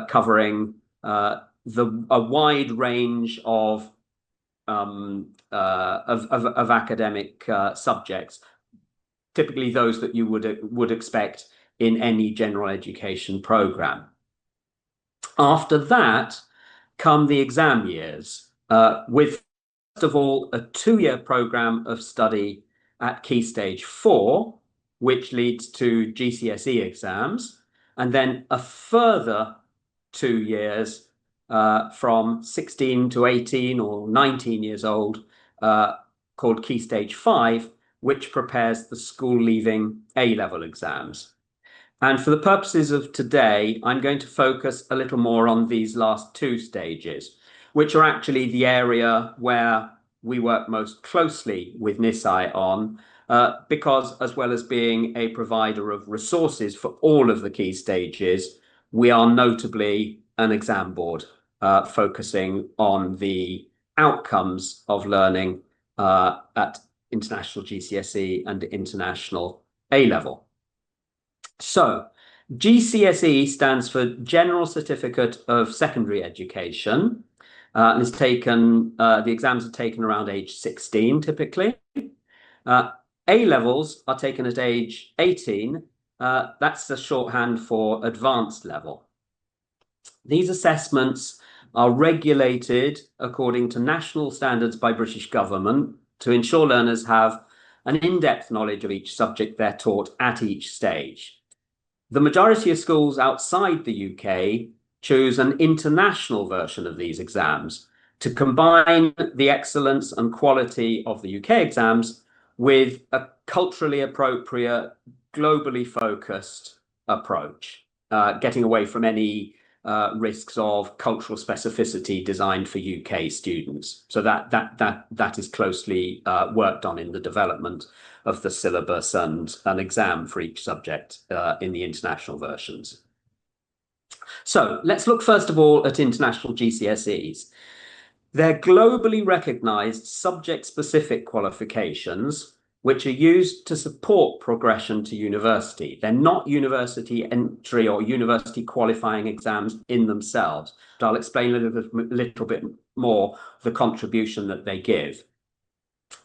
covering a wide range of academic subjects, typically those that you would expect in any general education programme. After that come the exam years, with first of all a 2-year programme of study at Key Stage 4, which leads to GCSE exams, and then a further 2 years from 16 to 18 or 19 years old, called Key Stage 5, which prepares the school-leaving A-level exams. And for the purposes of today, I'm going to focus a little more on these last 2 stages, which are actually the area where we work most closely with Nisai on, because as well as being a provider of resources for all of the key stages, we are notably an exam board, focusing on the outcomes of learning at International GCSE and International A-Level. So GCSE stands for General Certificate of Secondary Education, and is taken, the exams are taken around age 16 typically. A-levels are taken at age 18. That's the shorthand for advanced level. These assessments are regulated according to national standards by British government to ensure learners have an in-depth knowledge of each subject they're taught at each stage. The majority of schools outside the UK choose an international version of these exams to combine the excellence and quality of the UK exams with a culturally appropriate, globally focused approach, getting away from any risks of cultural specificity designed for UK students. So that is closely worked on in the development of the syllabus and an exam for each subject in the international versions. So let's look first of all at international GCSEs. They're globally recognized subject-specific qualifications which are used to support progression to university. They're not university entry or university qualifying exams in themselves, but I'll explain a little bit more the contribution that they give.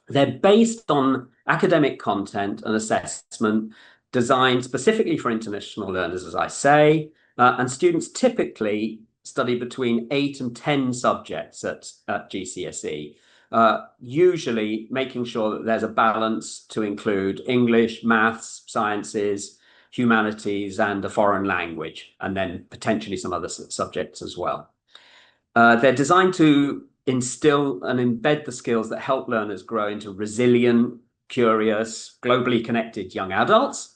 They're based on academic content and assessment designed specifically for international learners, as I say, and students typically study between 8 and 10 subjects at GCSE, usually making sure that there's a balance to include English, maths, sciences, humanities, and a foreign language, and then potentially some other subjects as well. They're designed to instill and embed the skills that help learners grow into resilient, curious, globally connected young adults,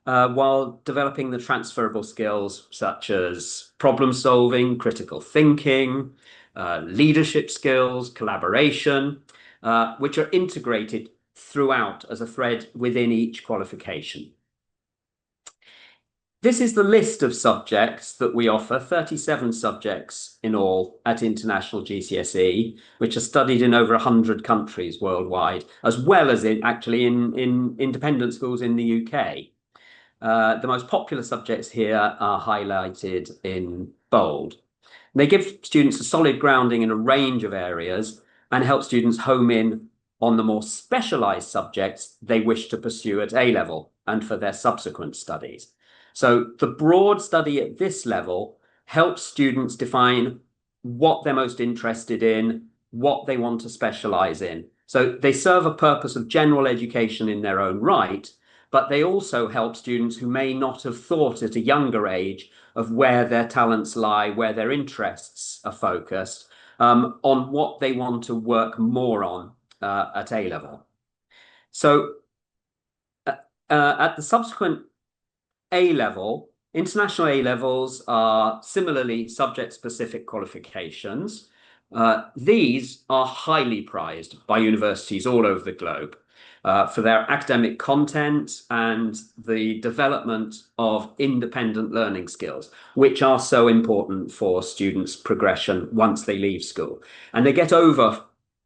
while developing the transferable skills such as problem solving, critical thinking, leadership skills, collaboration, which are integrated throughout as a thread within each qualification. This is the list of subjects that we offer, 37 subjects in all at International GCSE, which are studied in over 100 countries worldwide, as well as in independent schools in the UK. The most popular subjects here are highlighted in bold. They give students a solid grounding in a range of areas and help students home in on the more specialised subjects they wish to pursue at A-level and for their subsequent studies. So the broad study at this level helps students define what they're most interested in, what they want to specialise in. So they serve a purpose of general education in their own right, but they also help students who may not have thought at a younger age of where their talents lie, where their interests are focused, on what they want to work more on at A-level. So at the subsequent A-level, international A-levels are similarly subject-specific qualifications. These are highly prized by universities all over the globe for their academic content and the development of independent learning skills, which are so important for students' progression once they leave school. And they get over,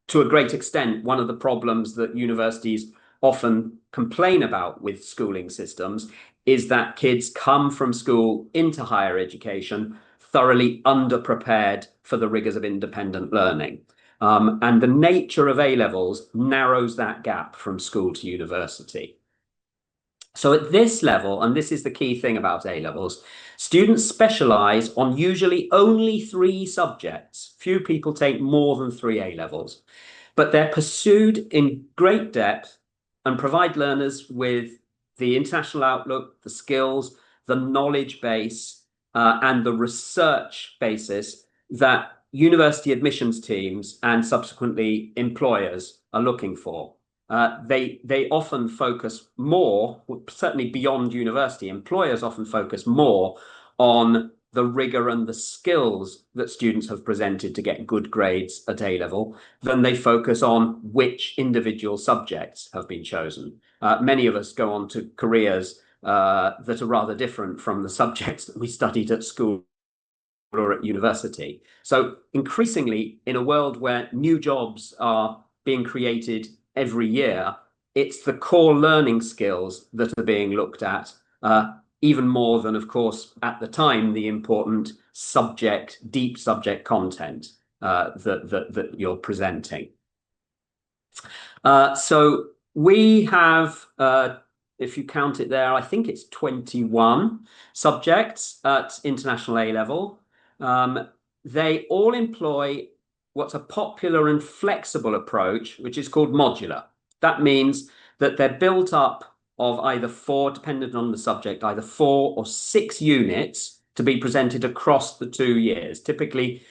to a great extent, one of the problems that universities often complain about with schooling systems is that kids come from school into higher education thoroughly underprepared for the rigors of independent learning. And the nature of A-levels narrows that gap from school to university. So at this level, and this is the key thing about A-levels, students specialise on usually only 3 subjects. Few people take more than 3 A-levels, but they're pursued in great depth and provide learners with the international outlook, the skills, the knowledge base, and the research basis that university admissions teams and subsequently employers are looking for. They often focus more, certainly beyond university, employers often focus more on the rigor and the skills that students have presented to get good grades at A level than they focus on which individual subjects have been chosen. Many of us go on to careers that are rather different from the subjects that we studied at school or at university. So increasingly, in a world where new jobs are being created every year, it's the core learning skills that are being looked at, even more than, of course, at the time, the important subject, deep subject content that you're presenting. So we have, if you count it there, I think it's 21 subjects at international A level. They all employ what's a popular and flexible approach, which is called modular. That means that they're built up of either four, dependent on the subject, either 4 or 6 units to be presented across the 2 years. Typically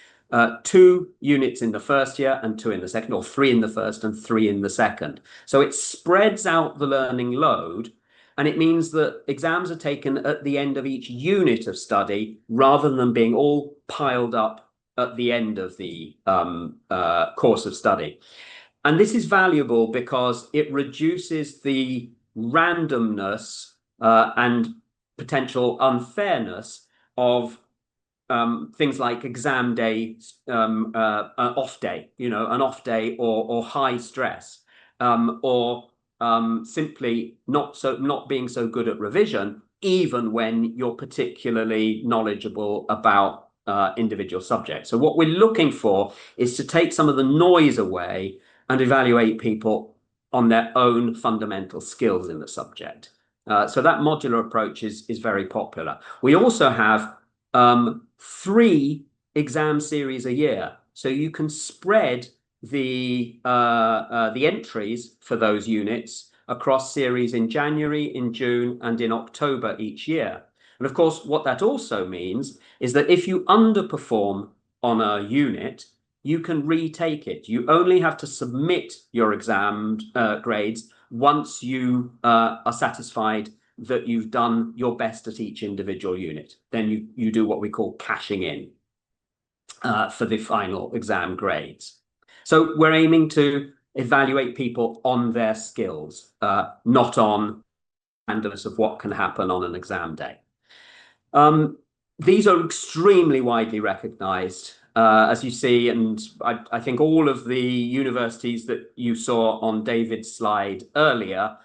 2 units in the first year and 2 in the second, or 3 in the first and 3 in the second. So it spreads out the learning load, and it means that exams are taken at the end of each unit of study rather than being all piled up at the end of the course of study. And this is valuable because it reduces the randomness and potential unfairness of things like exam day, an off day, an off day or high stress, or simply not being so good at revision, even when you're particularly knowledgeable about individual subjects. So what we're looking for is to take some of the noise away and evaluate people on their own fundamental skills in the subject. So that modular approach is very popular. We also have 3 exam series a year, so you can spread the entries for those units across series in January, in June, and in October each year. And of course, what that also means is that if you underperform on a unit, you can retake it. You only have to submit your exam grades once you are satisfied that you've done your best at each individual unit. Then you do what we call cashing in for the final exam grades. So we're aiming to evaluate people on their skills, not on randomness of what can happen on an exam day. These are extremely widely recognized, as you see, and I think all of the universities that you saw on David's slide earlier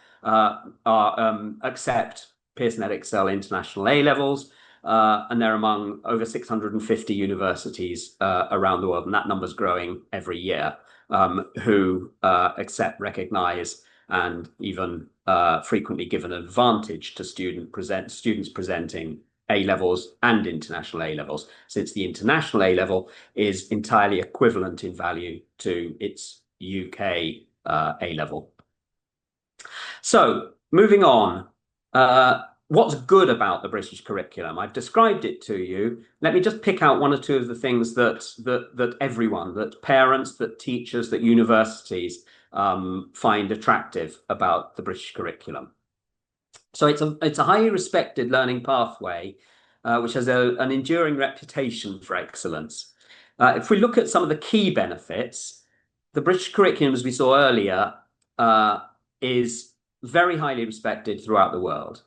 accept Pearson Edexcel International A Levels, and they're among over 650 universities around the world, and that number's growing every year, who accept, recognize, and even frequently give an advantage to students presenting A levels and international A levels, since the international A level is entirely equivalent in value to its UK A level. So moving on, what's good about the British curriculum? I've described it to you. Let me just pick out 1 or 2 of the things that everyone, that parents, that teachers, that universities find attractive about the British curriculum. So it's a highly respected learning pathway, which has an enduring reputation for excellence. If we look at some of the key benefits, the British curriculum, as we saw earlier, is very highly respected throughout the world.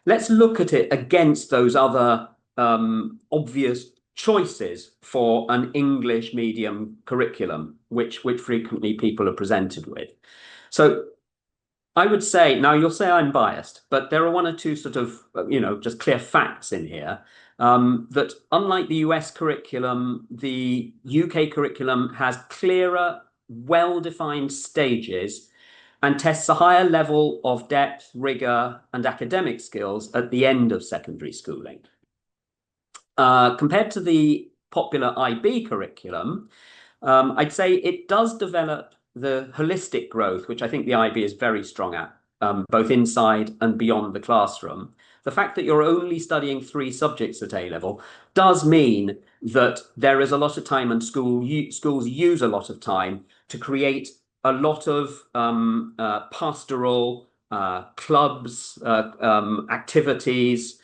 Let's look at it against those other obvious choices for an English medium curriculum, which frequently people are presented with. So I would say, now you'll say I'm biased, but there are 1 or 2 sort of, just clear facts in here, that unlike the US curriculum, the UK curriculum has clearer, well-defined stages and tests a higher level of depth, rigor, and academic skills at the end of secondary schooling. Compared to the popular IB curriculum, I'd say it does develop the holistic growth, which I think the IB is very strong at, both inside and beyond the classroom, the fact that you're only studying 3 subjects at A level does mean that there is a lot of time, and schools use a lot of time to create a lot of pastoral clubs, activities,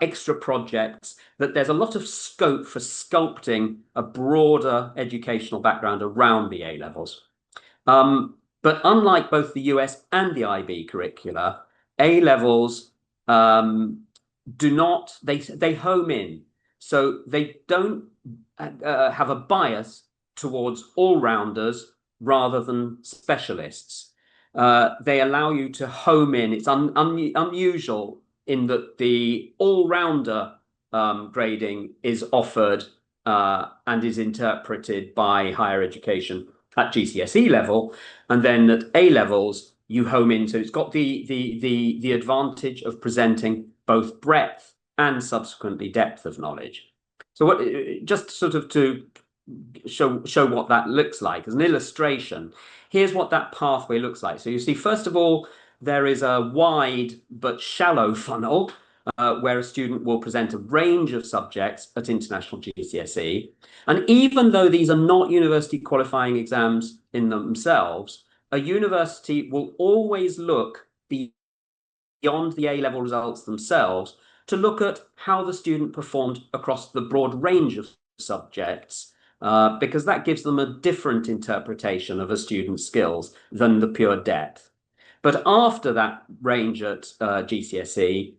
extra projects, that there's a lot of scope for sculpting a broader educational background around the A levels. But unlike both the US and the IB curricula, A levels do not, they home in. So they don't have a bias towards all-rounders rather than specialists. They allow you to home in. It's unusual in that the all-rounder grading is offered and is interpreted by higher education at GCSE level, and then at A levels you home in. So it's got the advantage of presenting both breadth and subsequently depth of knowledge. So what, just sort of to show what that looks like as an illustration, here's what that pathway looks like. So you see, first of all, there is a wide but shallow funnel where a student will present a range of subjects at International GCSE. And even though these are not university qualifying exams in themselves, a university will always look beyond the A-level results themselves to look at how the student performed across the broad range of subjects, because that gives them a different interpretation of a student's skills than the pure depth. But after that range at GCSE,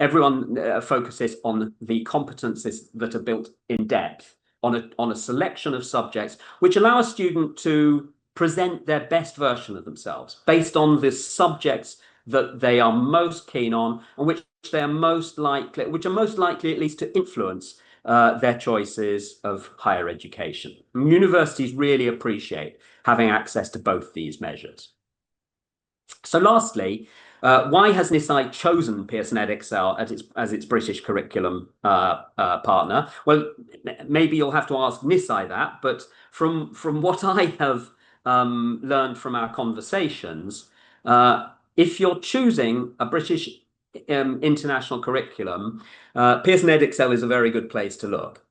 everyone focuses on the competencies that are built in depth on a selection of subjects which allow a student to present their best version of themselves based on the subjects that they are most keen on and which are most likely at least to influence their choices of higher education. And universities really appreciate having access to both these measures. So lastly, why has Nisai chosen Pearson Edexcel as its British curriculum partner? Well, maybe you'll have to ask Nisai that, but from what I have learned from our conversations, if you're choosing a British international curriculum, Pearson Edexcel is a very good place to look.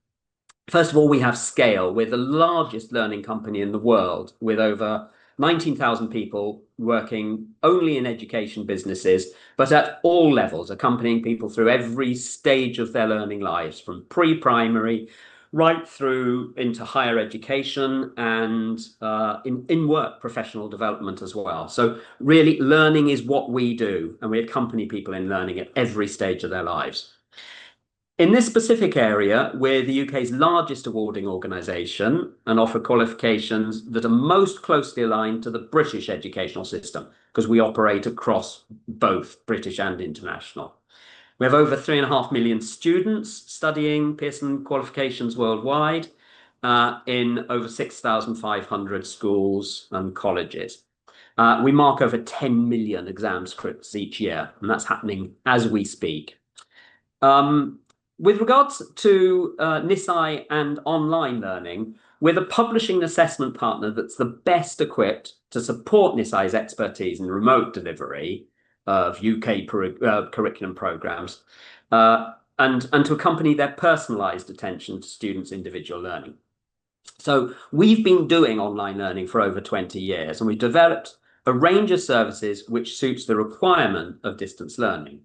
First of all, we have scale. We're the largest learning company in the world, with over 19,000 people working only in education businesses, but at all levels, accompanying people through every stage of their learning lives, from pre-primary right through into higher education and in work professional development as well. So really, learning is what we do, and we accompany people in learning at every stage of their lives. In this specific area, we're the UK's largest awarding organisation and offer qualifications that are most closely aligned to the British educational system, because we operate across both British and international. We have over 3.5 million students studying Pearson qualifications worldwide in over 6,500 schools and colleges. We mark over 10 million exam scripts each year, and that's happening as we speak. With regards to Nisai and online learning, we're the publishing and assessment partner that's the best equipped to support Nisai's expertise in remote delivery of UK curriculum programmes and to accompany their personalised attention to students' individual learning. So we've been doing online learning for over 20 years, and we've developed a range of services which suits the requirement of distance learning.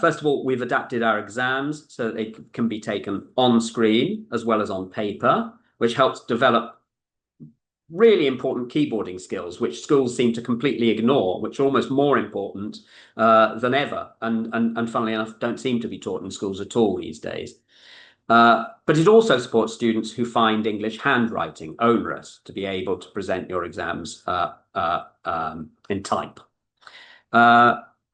First of all, we've adapted our exams so that they can be taken on screen as well as on paper, which helps develop really important keyboarding skills, which schools seem to completely ignore, which are almost more important than ever, and funnily enough, don't seem to be taught in schools at all these days. But it also supports students who find English handwriting onerous to be able to present your exams in type.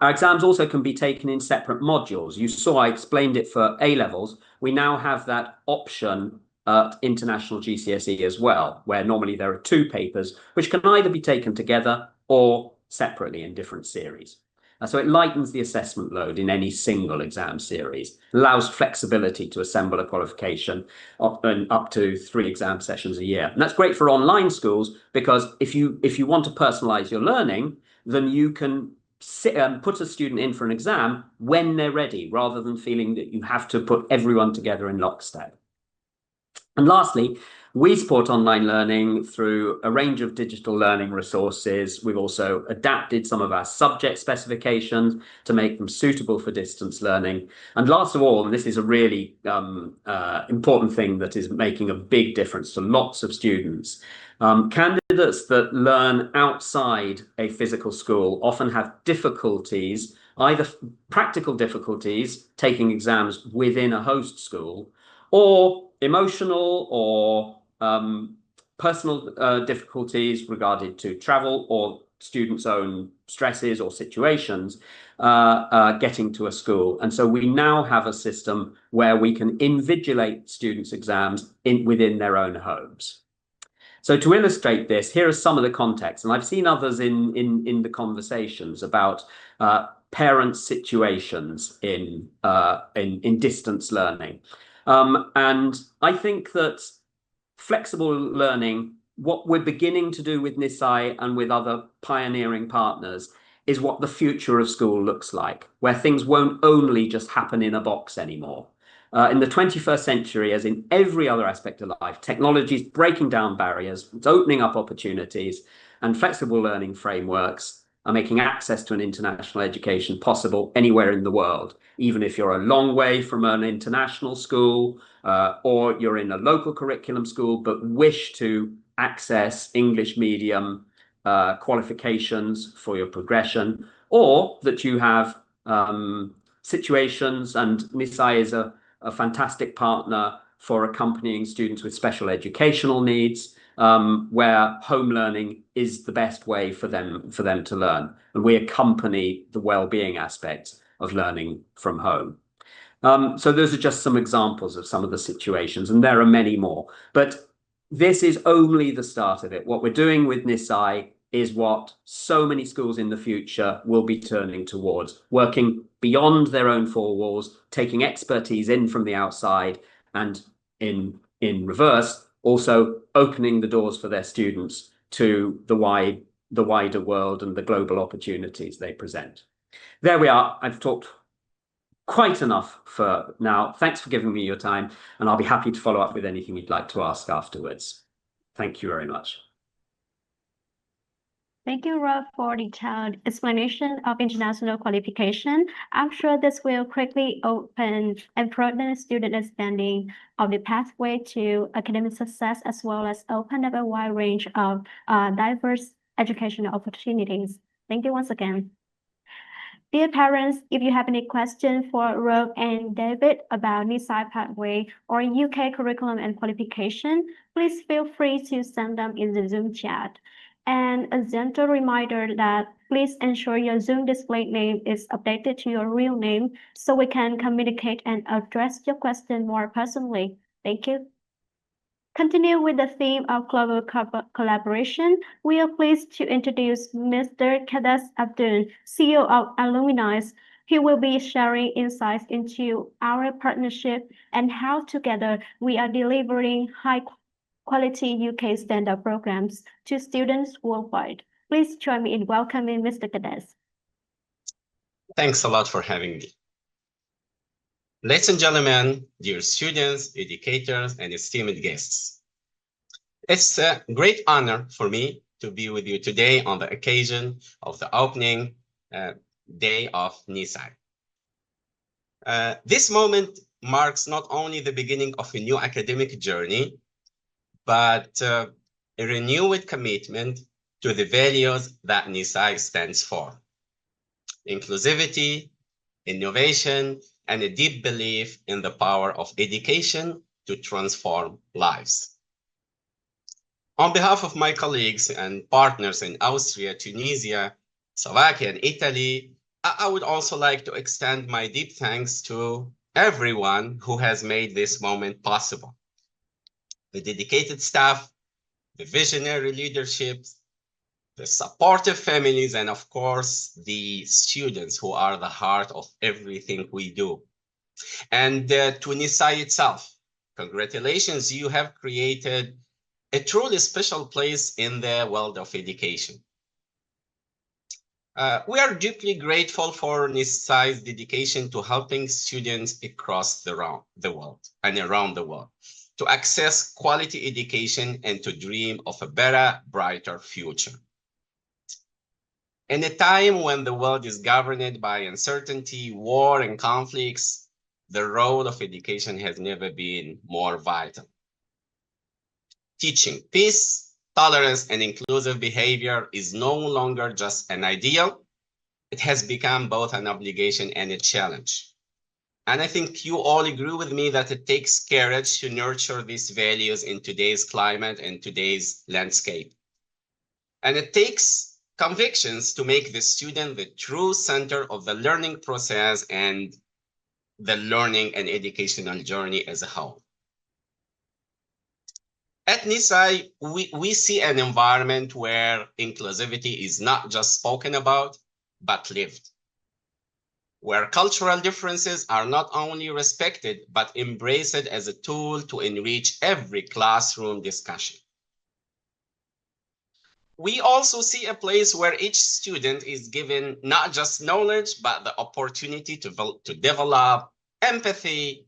Our exams also can be taken in separate modules. You saw I explained it for A levels. We now have that option at International GCSE as well, where normally there are 2 papers which can either be taken together or separately in different series. So it lightens the assessment load in any single exam series, allows flexibility to assemble a qualification up to 3 exam sessions a year. And that's great for online schools, because if you want to personalize your learning, then you can put a student in for an exam when they're ready, rather than feeling that you have to put everyone together in lockstep. And lastly, we support online learning through a range of digital learning resources. We've also adapted some of our subject specifications to make them suitable for distance learning. And last of all, and this is a really important thing that is making a big difference to lots of students, candidates that learn outside a physical school often have difficulties, either practical difficulties taking exams within a host school, or emotional or personal difficulties regarding to travel or students' own stresses or situations getting to a school. And so we now have a system where we can invigilate students' exams within their own homes. So to illustrate this, here are some of the context, and I've seen others in the conversations about parent situations in distance learning. And I think that flexible learning, what we're beginning to do with Nisai and with other pioneering partners, is what the future of school looks like, where things won't only just happen in a box anymore. In the 21st century, as in every other aspect of life, technology is breaking down barriers, it's opening up opportunities, and flexible learning frameworks are making access to an international education possible anywhere in the world, even if you're a long way from an international school, or you're in a local curriculum school but wish to access English medium qualifications for your progression, or that you have situations, and Nisai is a fantastic partner for accompanying students with special educational needs, where home learning is the best way for them to learn. And we accompany the well-being aspects of learning from home. So those are just some examples of some of the situations, and there are many more. But this is only the start of it. What we're doing with Nisai is what so many schools in the future will be turning towards, working beyond their own four walls, taking expertise in from the outside, and in reverse, also opening the doors for their students to the wider world and the global opportunities they present. There we are. I've talked quite enough for now. Thanks for giving me your time, and I'll be happy to follow up with anything you'd like to ask afterwards. Thank you very much. Thank you, Rob, for the detailed explanation of international qualification. I'm sure this will quickly open and broaden student understanding of the pathway to academic success, as well as open up a wide range of diverse educational opportunities. Thank you once again. Dear parents, if you have any questions for Rob and David about Nisai pathway or UK curriculum and qualification, please feel free to send them in the Zoom chat. And a gentle reminder that please ensure your Zoom display name is updated to your real name so we can communicate and address your question more personally. Thank you. Continue with the theme of global collaboration. We are pleased to introduce Mr. Kades Abdul, CEO of Alumni. He will be sharing insights into our partnership and how together we are delivering high-quality UK standard programs to students worldwide. Please join me in welcoming Mr. Kades. Thanks a lot for having me. Ladies and gentlemen, dear students, educators, and esteemed guests, it's a great honor for me to be with you today on the occasion of the opening day of Nisai. This moment marks not only the beginning of a new academic journey, but a renewed commitment to the values that Nisai stands for: inclusivity, innovation, and a deep belief in the power of education to transform lives. On behalf of my colleagues and partners in Austria, Tunisia, Slovakia, and Italy, I would also like to extend my deep thanks to everyone who has made this moment possible: the dedicated staff, the visionary leadership, the supportive families, and of course, the students who are the heart of everything we do. And to Nisai itself, congratulations, you have created a truly special place in the world of education. We are deeply grateful for Nisai's dedication to helping students across the world and around the world to access quality education and to dream of a better, brighter future. In a time when the world is governed by uncertainty, war, and conflicts, the role of education has never been more vital. Teaching peace, tolerance, and inclusive behavior is no longer just an ideal. It has become both an obligation and a challenge. And I think you all agree with me that it takes courage to nurture these values in today's climate and today's landscape. And it takes convictions to make the student the true center of the learning process and the learning and educational journey as a whole. At Nisai, we see an environment where inclusivity is not just spoken about, but lived, where cultural differences are not only respected, but embraced as a tool to enrich every classroom discussion. We also see a place where each student is given not just knowledge, but the opportunity to develop empathy,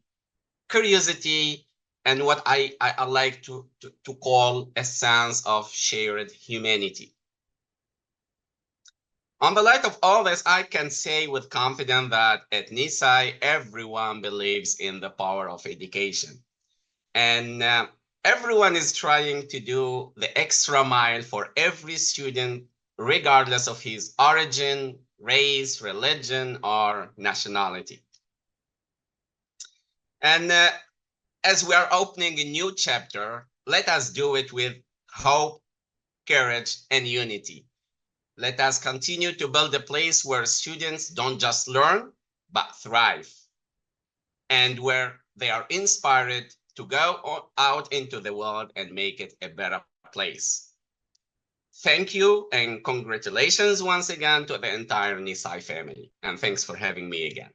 curiosity, and what I like to call a sense of shared humanity. On the light of all this, I can say with confidence that at Nisai, everyone believes in the power of education. And everyone is trying to do the extra mile for every student, regardless of his origin, race, religion, or nationality. And as we are opening a new chapter, let us do it with hope, courage, and unity. Let us continue to build a place where students don't just learn, but thrive, and where they are inspired to go out into the world and make it a better place. Thank you and congratulations once again to the entire Nisai family. And thanks for having me again.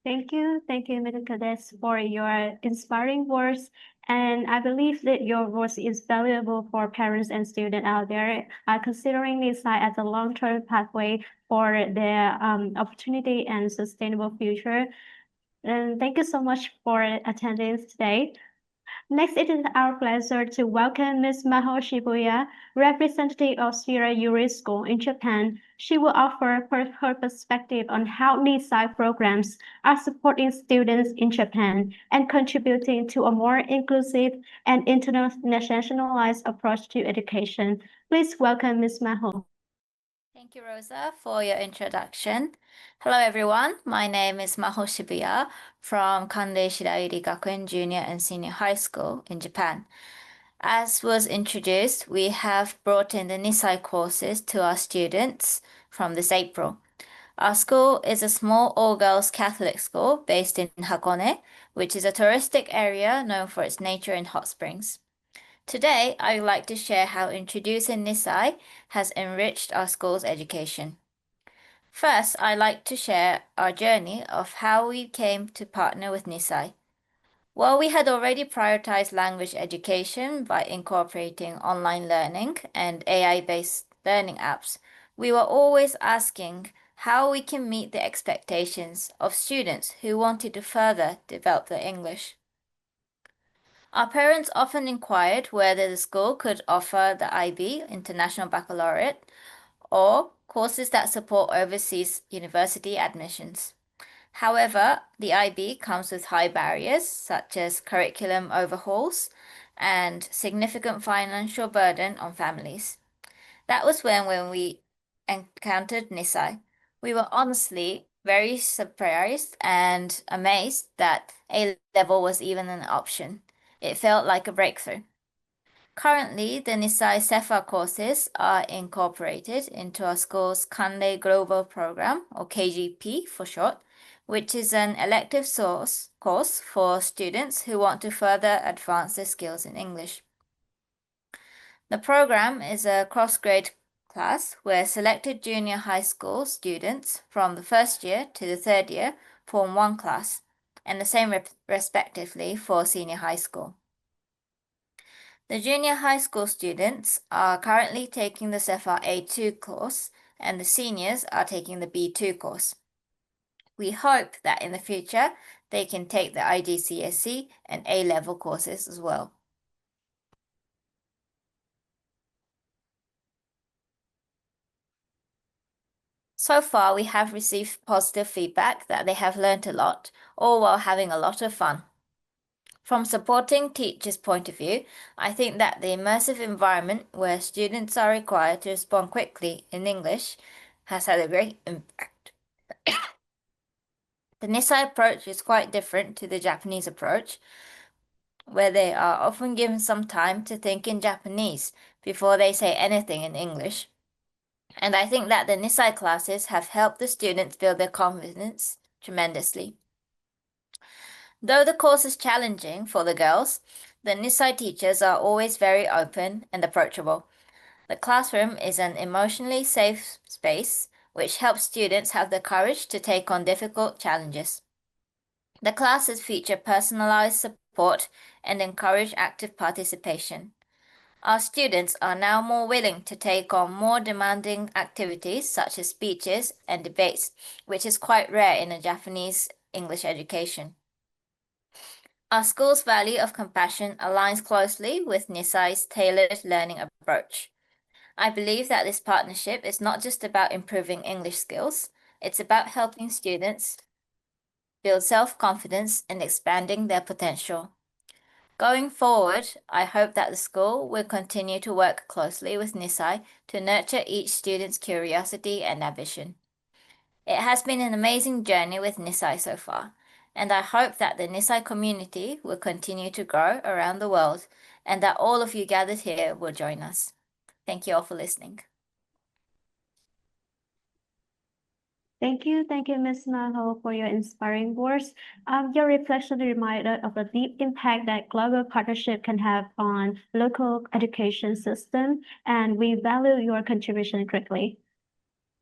Thank you, Mr. Kades, for your inspiring words. And I believe that your voice is valuable for parents and students out there, considering Nisai as a long-term pathway for their opportunity and sustainable future. And thank you so much for attending today. Next, it is our pleasure to welcome Ms. Maho Shibuya, representative of Sierra Yuri School in Japan. She will offer her perspective on how Nisai programs are supporting students in Japan and contributing to a more inclusive and internationalized approach to education. Please welcome Ms. Maho. Thank you, Rosa, for your introduction. Hello, everyone. My name is Maho Shibuya from Kandei Shirairi Gakuen Junior and Senior High School in Japan. As was introduced, we have brought in the Nisai courses to our students from this April. Our school is a small all-girls Catholic school based in Hakone, which is a touristic area known for its nature and hot springs. Today, I would like to share how introducing Nisai has enriched our school's education. First, I'd like to share our journey of how we came to partner with Nisai. While we had already prioritized language education by incorporating online learning and AI-based learning apps, we were always asking how we can meet the expectations of students who wanted to further develop their English. Our parents often inquired whether the school could offer the IB, International Baccalaureate, or courses that support overseas university admissions. However, the IB comes with high barriers, such as curriculum overhauls and significant financial burden on families. That was when we encountered Nisai. We were honestly very surprised and amazed that A level was even an option. It felt like a breakthrough. Currently, the Nisai Cepha courses are incorporated into our school's Kandei Global Program, or KGP for short, which is an elective course for students who want to further advance their skills in English. The program is a cross-grade class where selected junior high school students from the first year to the third year form one class, and the same respectively for senior high school. The junior high school students are currently taking the CEFA A2 course, and the seniors are taking the B2 course. We hope that in the future they can take the IGCSE and A-level courses as well. So far, we have received positive feedback that they have learnt a lot, all while having a lot of fun. From supporting teachers' point of view, I think that the immersive environment where students are required to respond quickly in English has had a great impact. The Nisai approach is quite different to the Japanese approach, where they are often given some time to think in Japanese before they say anything in English. And I think that the Nisai classes have helped the students build their confidence tremendously. Though the course is challenging for the girls, the Nisai teachers are always very open and approachable. The classroom is an emotionally safe space, which helps students have the courage to take on difficult challenges. The classes feature personalized support and encourage active participation. Our students are now more willing to take on more demanding activities such as speeches and debates, which is quite rare in a Japanese English education. Our school's value of compassion aligns closely with Nisai's tailored learning approach. I believe that this partnership is not just about improving English skills, it's about helping students build self-confidence and expanding their potential. Going forward, I hope that the school will continue to work closely with Nisai to nurture each student's curiosity and ambition. It has been an amazing journey with Nisai so far, and I hope that the Nisai community will continue to grow around the world and that all of you gathered here will join us. Thank you all for listening. Thank you, Ms. Maho, for your inspiring words. Your reflection reminded of the deep impact that global partnership can have on local education system, and we value your contribution greatly.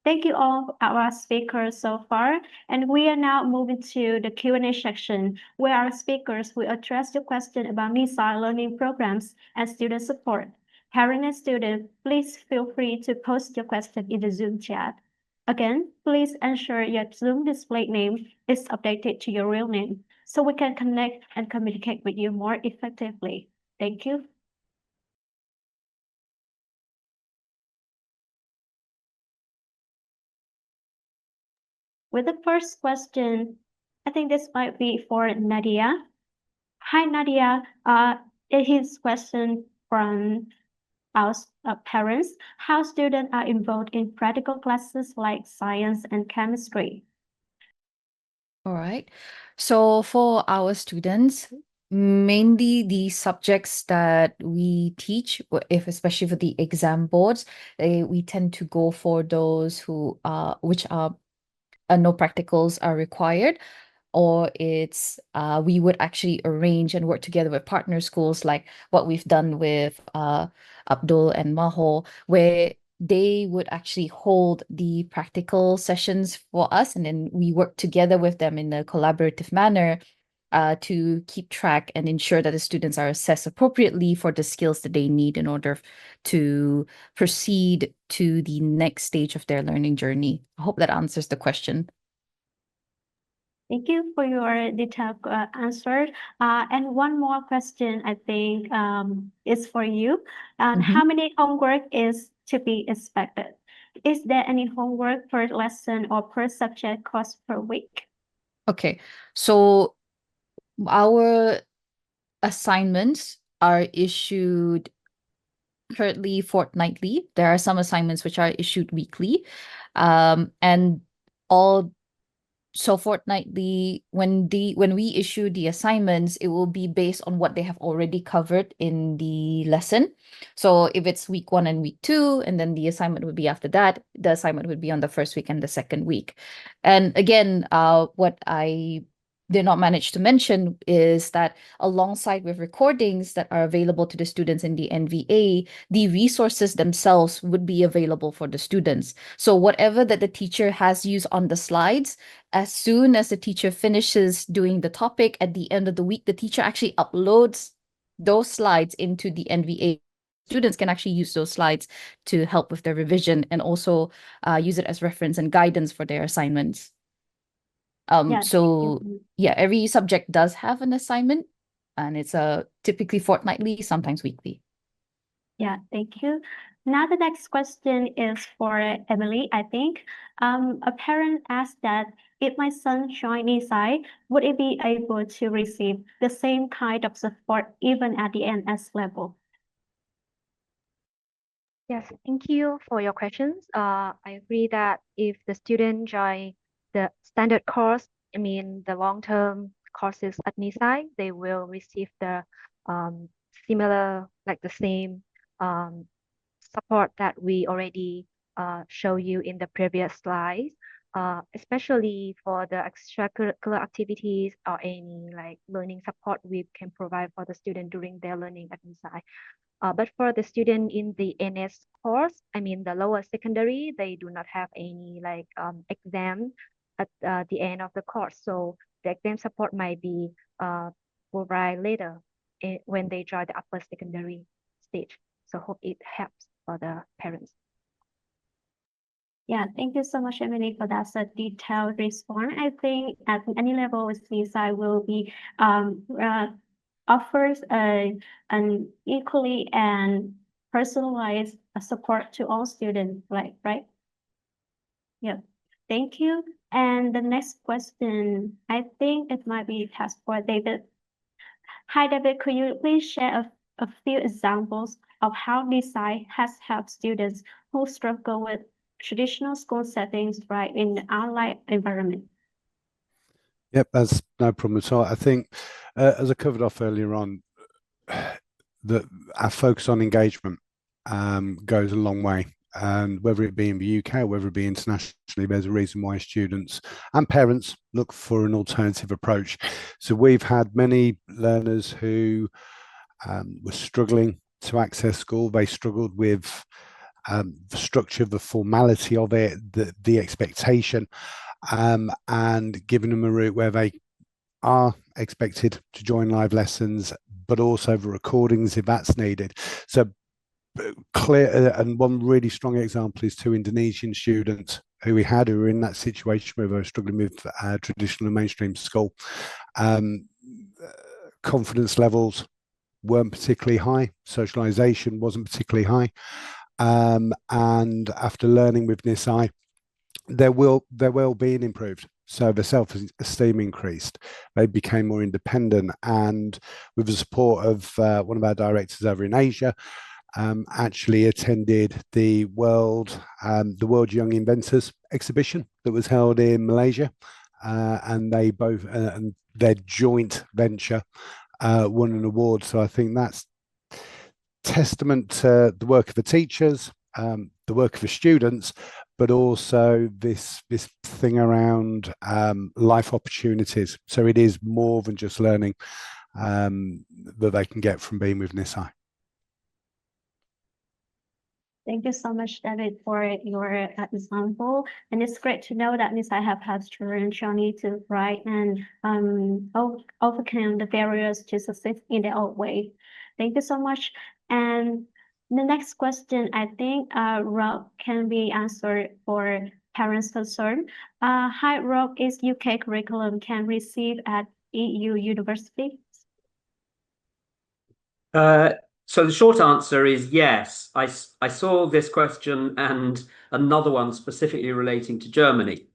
Thank you all our speakers so far, and we are now moving to the Q&A section, where our speakers will address your question about Nisai learning programs and student support. Parent and student, please feel free to post your question in the Zoom chat. Again, please ensure your Zoom display name is updated to your real name so we can connect and communicate with you more effectively. Thank you. With the first question, I think this might be for Nadia. Hi, Nadia. His question from our parents, how students are involved in practical classes like science and chemistry. All right. So for our students, mainly the subjects that we teach, if especially for the exam boards, we tend to go for those who which are no practicals are required, or it's we would actually arrange and work together with partner schools like what we've done with Abdul and Maho, where they would actually hold the practical sessions for us, and then we work together with them in a collaborative manner to keep track and ensure that the students are assessed appropriately for the skills that they need in order to proceed to the next stage of their learning journey. I hope that answers the question. Thank you for your detailed answer. And one more question, I think, is for you. How many homework is to be expected? Is there any homework per lesson or per subject course per week? Okay, so our assignments are issued currently fortnightly. There are some assignments which are issued weekly. And so fortnightly, when we issue the assignments, it will be based on what they have already covered in the lesson. So if it's week 1 and week 2, and then the assignment would be after that, the assignment would be on the first week and the second week. And again, what I did not manage to mention is that alongside with recordings that are available to the students in the NVA, the resources themselves would be available for the students. So whatever that the teacher has used on the slides, as soon as the teacher finishes doing the topic at the end of the week, the teacher actually uploads those slides into the NVA. Students can actually use those slides to help with their revision and also use it as reference and guidance for their assignments. So yeah, every subject does have an assignment, and it's typically fortnightly, sometimes weekly. Yeah, thank you. Now the next question is for Emily, I think. A parent asked that if my son joined Nisai, would he be able to receive the same kind of support even at the NS level? Yes, thank you for your questions. I agree that if the student join the standard course, I mean the long-term courses at Nisai, they will receive the similar, like the same support that we already show you in the previous slides, especially for the extracurricular activities or any like learning support we can provide for the student during their learning at Nisai. But for the student in the NS course, I mean the lower secondary, they do not have any like exam at the end of the course. So the exam support might be provided later when they join the upper secondary stage. So hope it helps for the parents. Yeah, thank you so much, Emily, for that detailed response. I think at any level with Nisai will be offers an equally and personalized support to all students, right? Yeah, thank you. And the next question, I think it might be task for David. Hi, David, could you please share a few examples of how Nisai has helped students who struggle with traditional school settings thrive in the online environment? Yep, that's no problem at all. I think, as I covered off earlier on, that our focus on engagement goes a long way. And whether it be in the UK or whether it be internationally, there's a reason why students and parents look for an alternative approach. So we've had many learners who were struggling to access school. They struggled with the structure, the formality of it, the expectation, and giving them a route where they are expected to join live lessons, but also the recordings if that's needed. So clear, and one really strong example is two Indonesian students who we had who were in that situation where they were struggling with traditional and mainstream school. Confidence levels weren't particularly high, socialization wasn't particularly high, and after learning with Nisai, their well-being improved. So the self-esteem increased. They became more independent, and with the support of one of our directors over in Asia, actually attended the World Young Inventors exhibition that was held in Malaysia, and they both and their joint venture won an award. So I think that's testament to the work of the teachers, the work of the students, but also this thing around life opportunities. So it is more than just learning that they can get from being with Nisai. Thank you so much, David, for your example. And it's great to know that Nisai have helped children journey to thrive and overcome the barriers to success in their own way. Thank you so much. And the next question, I think, Rob, can be answered for parents concerned. Hi, Rob, is UK curriculum can receive at EU universities? So the short answer is yes. I saw this question and another one specifically relating to Germany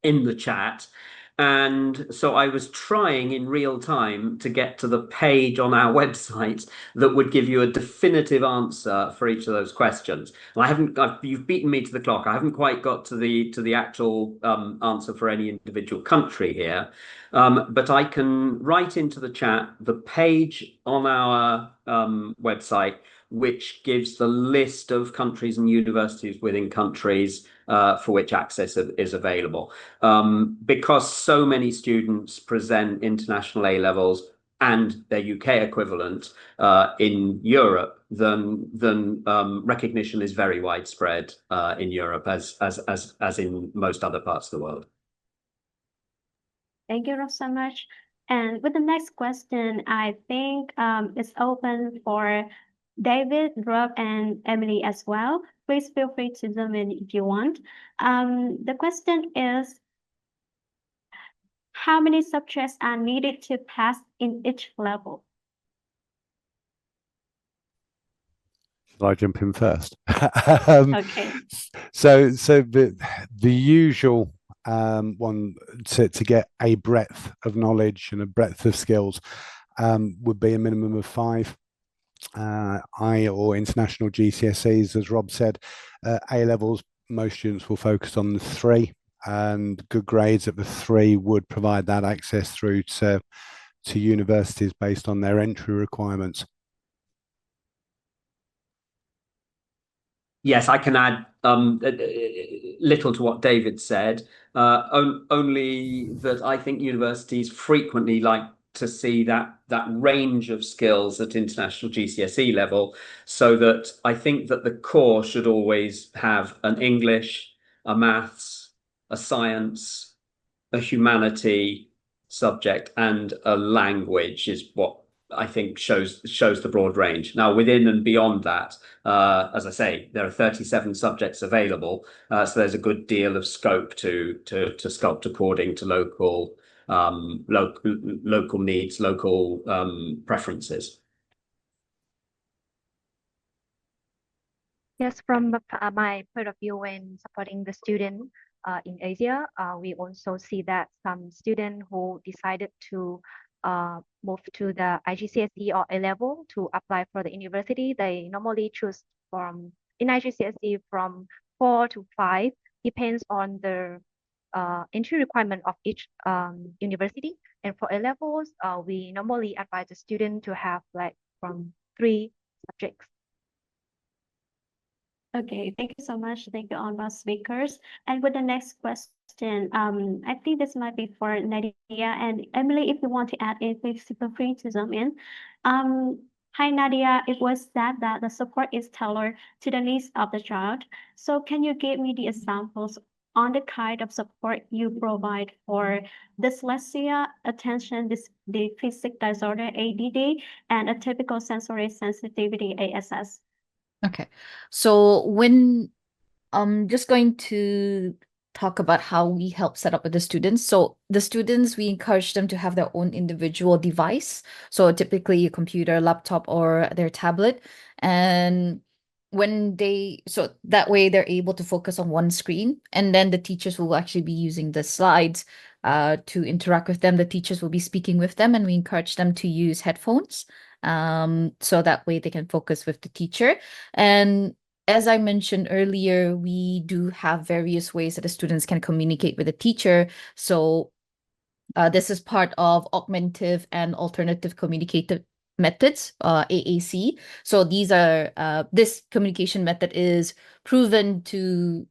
in the chat. And so I was trying in real time to get to the page on our website that would give you a definitive answer for each of those questions. And you've beaten me to the clock. I haven't quite got to the actual answer for any individual country here. But I can write into the chat the page on our website, which gives the list of countries and universities within countries for which access is available. Because so many students present international A Levels and their UK equivalent in Europe, then recognition is very widespread in Europe, as in most other parts of the world. Thank you, Rob, so much. And with the next question, I think it's open for David, Rob, and Emily as well. Please feel free to zoom in if you want. The question is, how many subjects are needed to pass in each level? Should I jump in first? Okay. So the usual one to get a breadth of knowledge and a breadth of skills would be a minimum of 5. Or international GCSEs, as Rob said. A levels, most students will focus on the 3, and good grades at the 3 would provide that access through to universities based on their entry requirements. Yes, I can add little to what David said, only that I think universities frequently like to see that range of skills at international GCSE level, so that I think that the core should always have an English, a maths, a science, a humanity subject, and a language is what I think shows the broad range. Now, within and beyond that, as I say, there are 37 subjects available, so there's a good deal of scope to sculpt according to local needs, local preferences. Yes, from my point of view when supporting the student in Asia, we also see that some students who decided to move to the IGCSE or A level to apply for the university, they normally choose in IGCSE from 4 to 5, depends on the entry requirement of each university. And for A levels, we normally advise the student to have like from 3 subjects. Okay, thank you so much. Thank you, all our speakers. And with the next question, I think this might be for Nadia and Emily. If you want to add in, please feel free to zoom in. Hi, Nadia. It was said that the support is tailored to the needs of the child. So can you give me the examples on the kind of support you provide for dyslexia, attention deficit disorder, ADD, and atypical sensory sensitivity, ASS? Okay, so when I'm just going to talk about how we help set up with the students. So the students, we encourage them to have their own individual device. So typically a computer, laptop, or their tablet. And so that way they're able to focus on one screen. And then the teachers will actually be using the slides to interact with them. The teachers will be speaking with them, and we encourage them to use headphones. So that way they can focus with the teacher. And as I mentioned earlier, we do have various ways that the students can communicate with the teacher. So this is part of augmentative and alternative communicative methods, AAC. So this communication method is proven to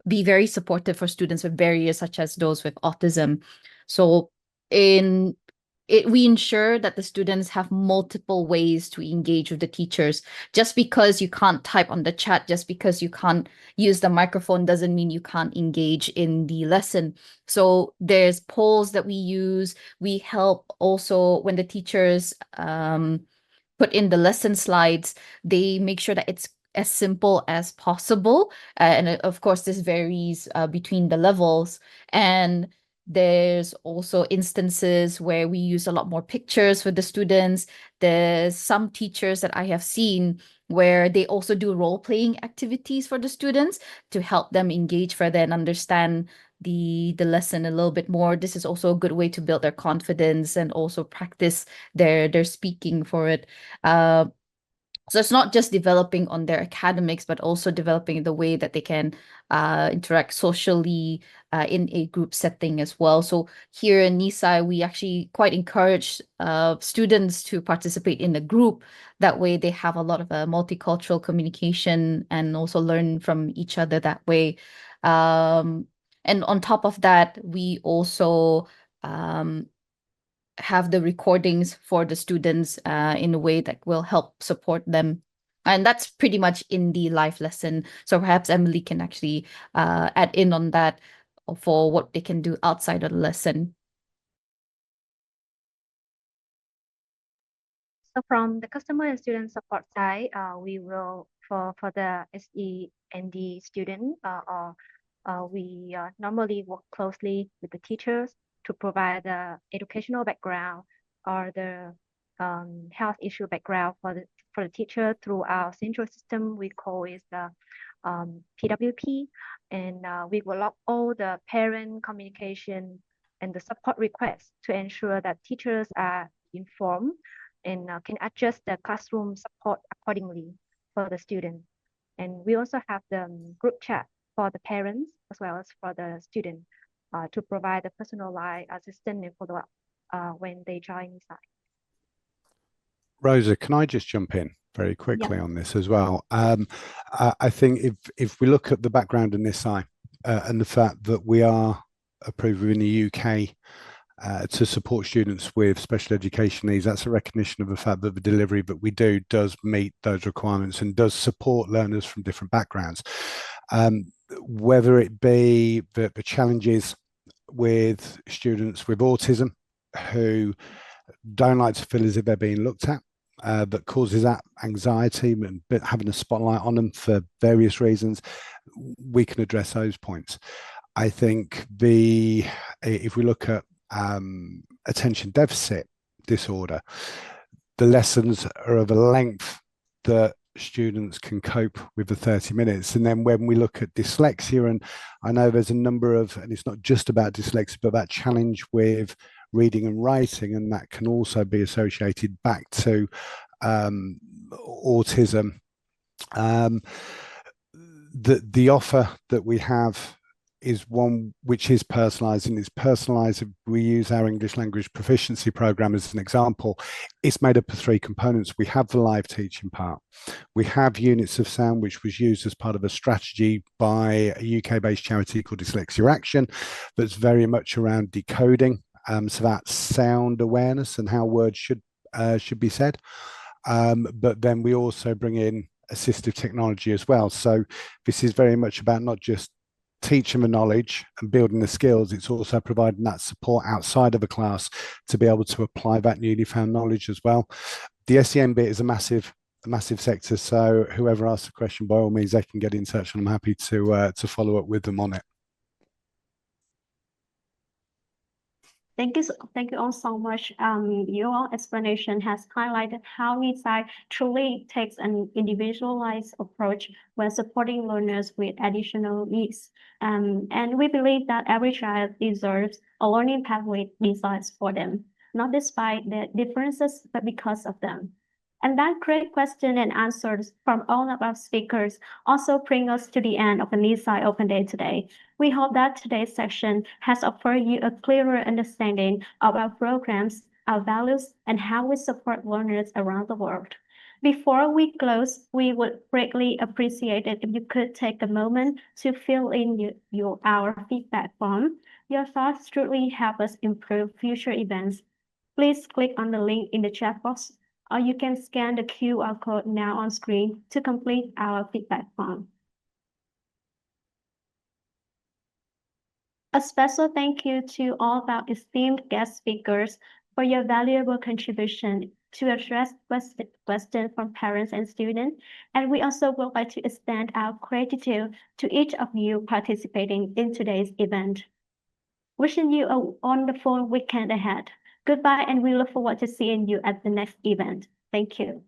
be very supportive for students with barriers such as those with autism. So we ensure that the students have multiple ways to engage with the teachers. Just because you can't type on the chat, just because you can't use the microphone doesn't mean you can't engage in the lesson. So there's polls that we use. We help also when the teachers put in the lesson slides, they make sure that it's as simple as possible. And of course, this varies between the levels. And there's also instances where we use a lot more pictures for the students. There's some teachers that I have seen where they also do role-playing activities for the students to help them engage further and understand the lesson a little bit more. This is also a good way to build their confidence and also practice their speaking for it. So it's not just developing on their academics, but also developing the way that they can interact socially in a group setting as well. So here in Nisai, we actually quite encourage students to participate in a group. That way they have a lot of multicultural communication and also learn from each other that way. And on top of that, we also have the recordings for the students in a way that will help support them. And that's pretty much in the live lesson. So perhaps Emily can actually add in on that for what they can do outside of the lesson. So from the customer and student support side, we will for the SEND student, we normally work closely with the teachers to provide the educational background or the health issue background for the teacher through our central system. We call it the PWP, and we will log all the parent communication and the support requests to ensure that teachers are informed and can adjust the classroom support accordingly for the student. And we also have the group chat for the parents as well as for the student to provide the personalized assistance and follow-up when they join Nisai. Rosa, can I just jump in very quickly on this as well? I think if we look at the background in Nisai and the fact that we are approved within the UK to support students with special education needs, that's a recognition of the fact that the delivery that we do does meet those requirements and does support learners from different backgrounds. Whether it be the challenges with students with autism who don't like to feel as if they're being looked at, that causes that anxiety and having a spotlight on them for various reasons, we can address those points. I think if we look at attention deficit disorder, the lessons are of a length that students can cope with the 30 minutes. And then when we look at dyslexia, and I know there's a number of, and it's not just about dyslexia, but that challenge with reading and writing, and that can also be associated back to autism. The offer that we have is one which is personalized, and it's personalized. We use our English language proficiency program as an example. It's made up of 3 components. We have the live teaching part. We have units of sound, which was used as part of a strategy by a UK-based charity called Dyslexia Action, that's very much around decoding. So that's sound awareness and how words should be said. But then we also bring in assistive technology as well. So this is very much about not just teaching the knowledge and building the skills, it's also providing that support outside of the class to be able to apply that newly found knowledge as well. The SEN bit is a massive sector, so whoever asks a question, by all means, they can get in touch, and I'm happy to follow up with them on it. Thank you all so much. Your explanation has highlighted how Nisai truly takes an individualized approach when supporting learners with additional needs. And we believe that every child deserves a learning pathway designed for them, not despite their differences, but because of them. And that great question and answers from all of our speakers also bring us to the end of the Nisai Open Day today. We hope that today's session has offered you a clearer understanding of our programs, our values, and how we support learners around the world. Before we close, we would greatly appreciate it if you could take a moment to fill in our feedback form. Your thoughts truly help us improve future events. Please click on the link in the chat box, or you can scan the QR code now on screen to complete our feedback form. A special thank you to all of our esteemed guest speakers for your valuable contribution to address questions from parents and students. And we also would like to extend our gratitude to each of you participating in today's event. Wishing you a wonderful weekend ahead. Goodbye, and we look forward to seeing you at the next event. Thank you.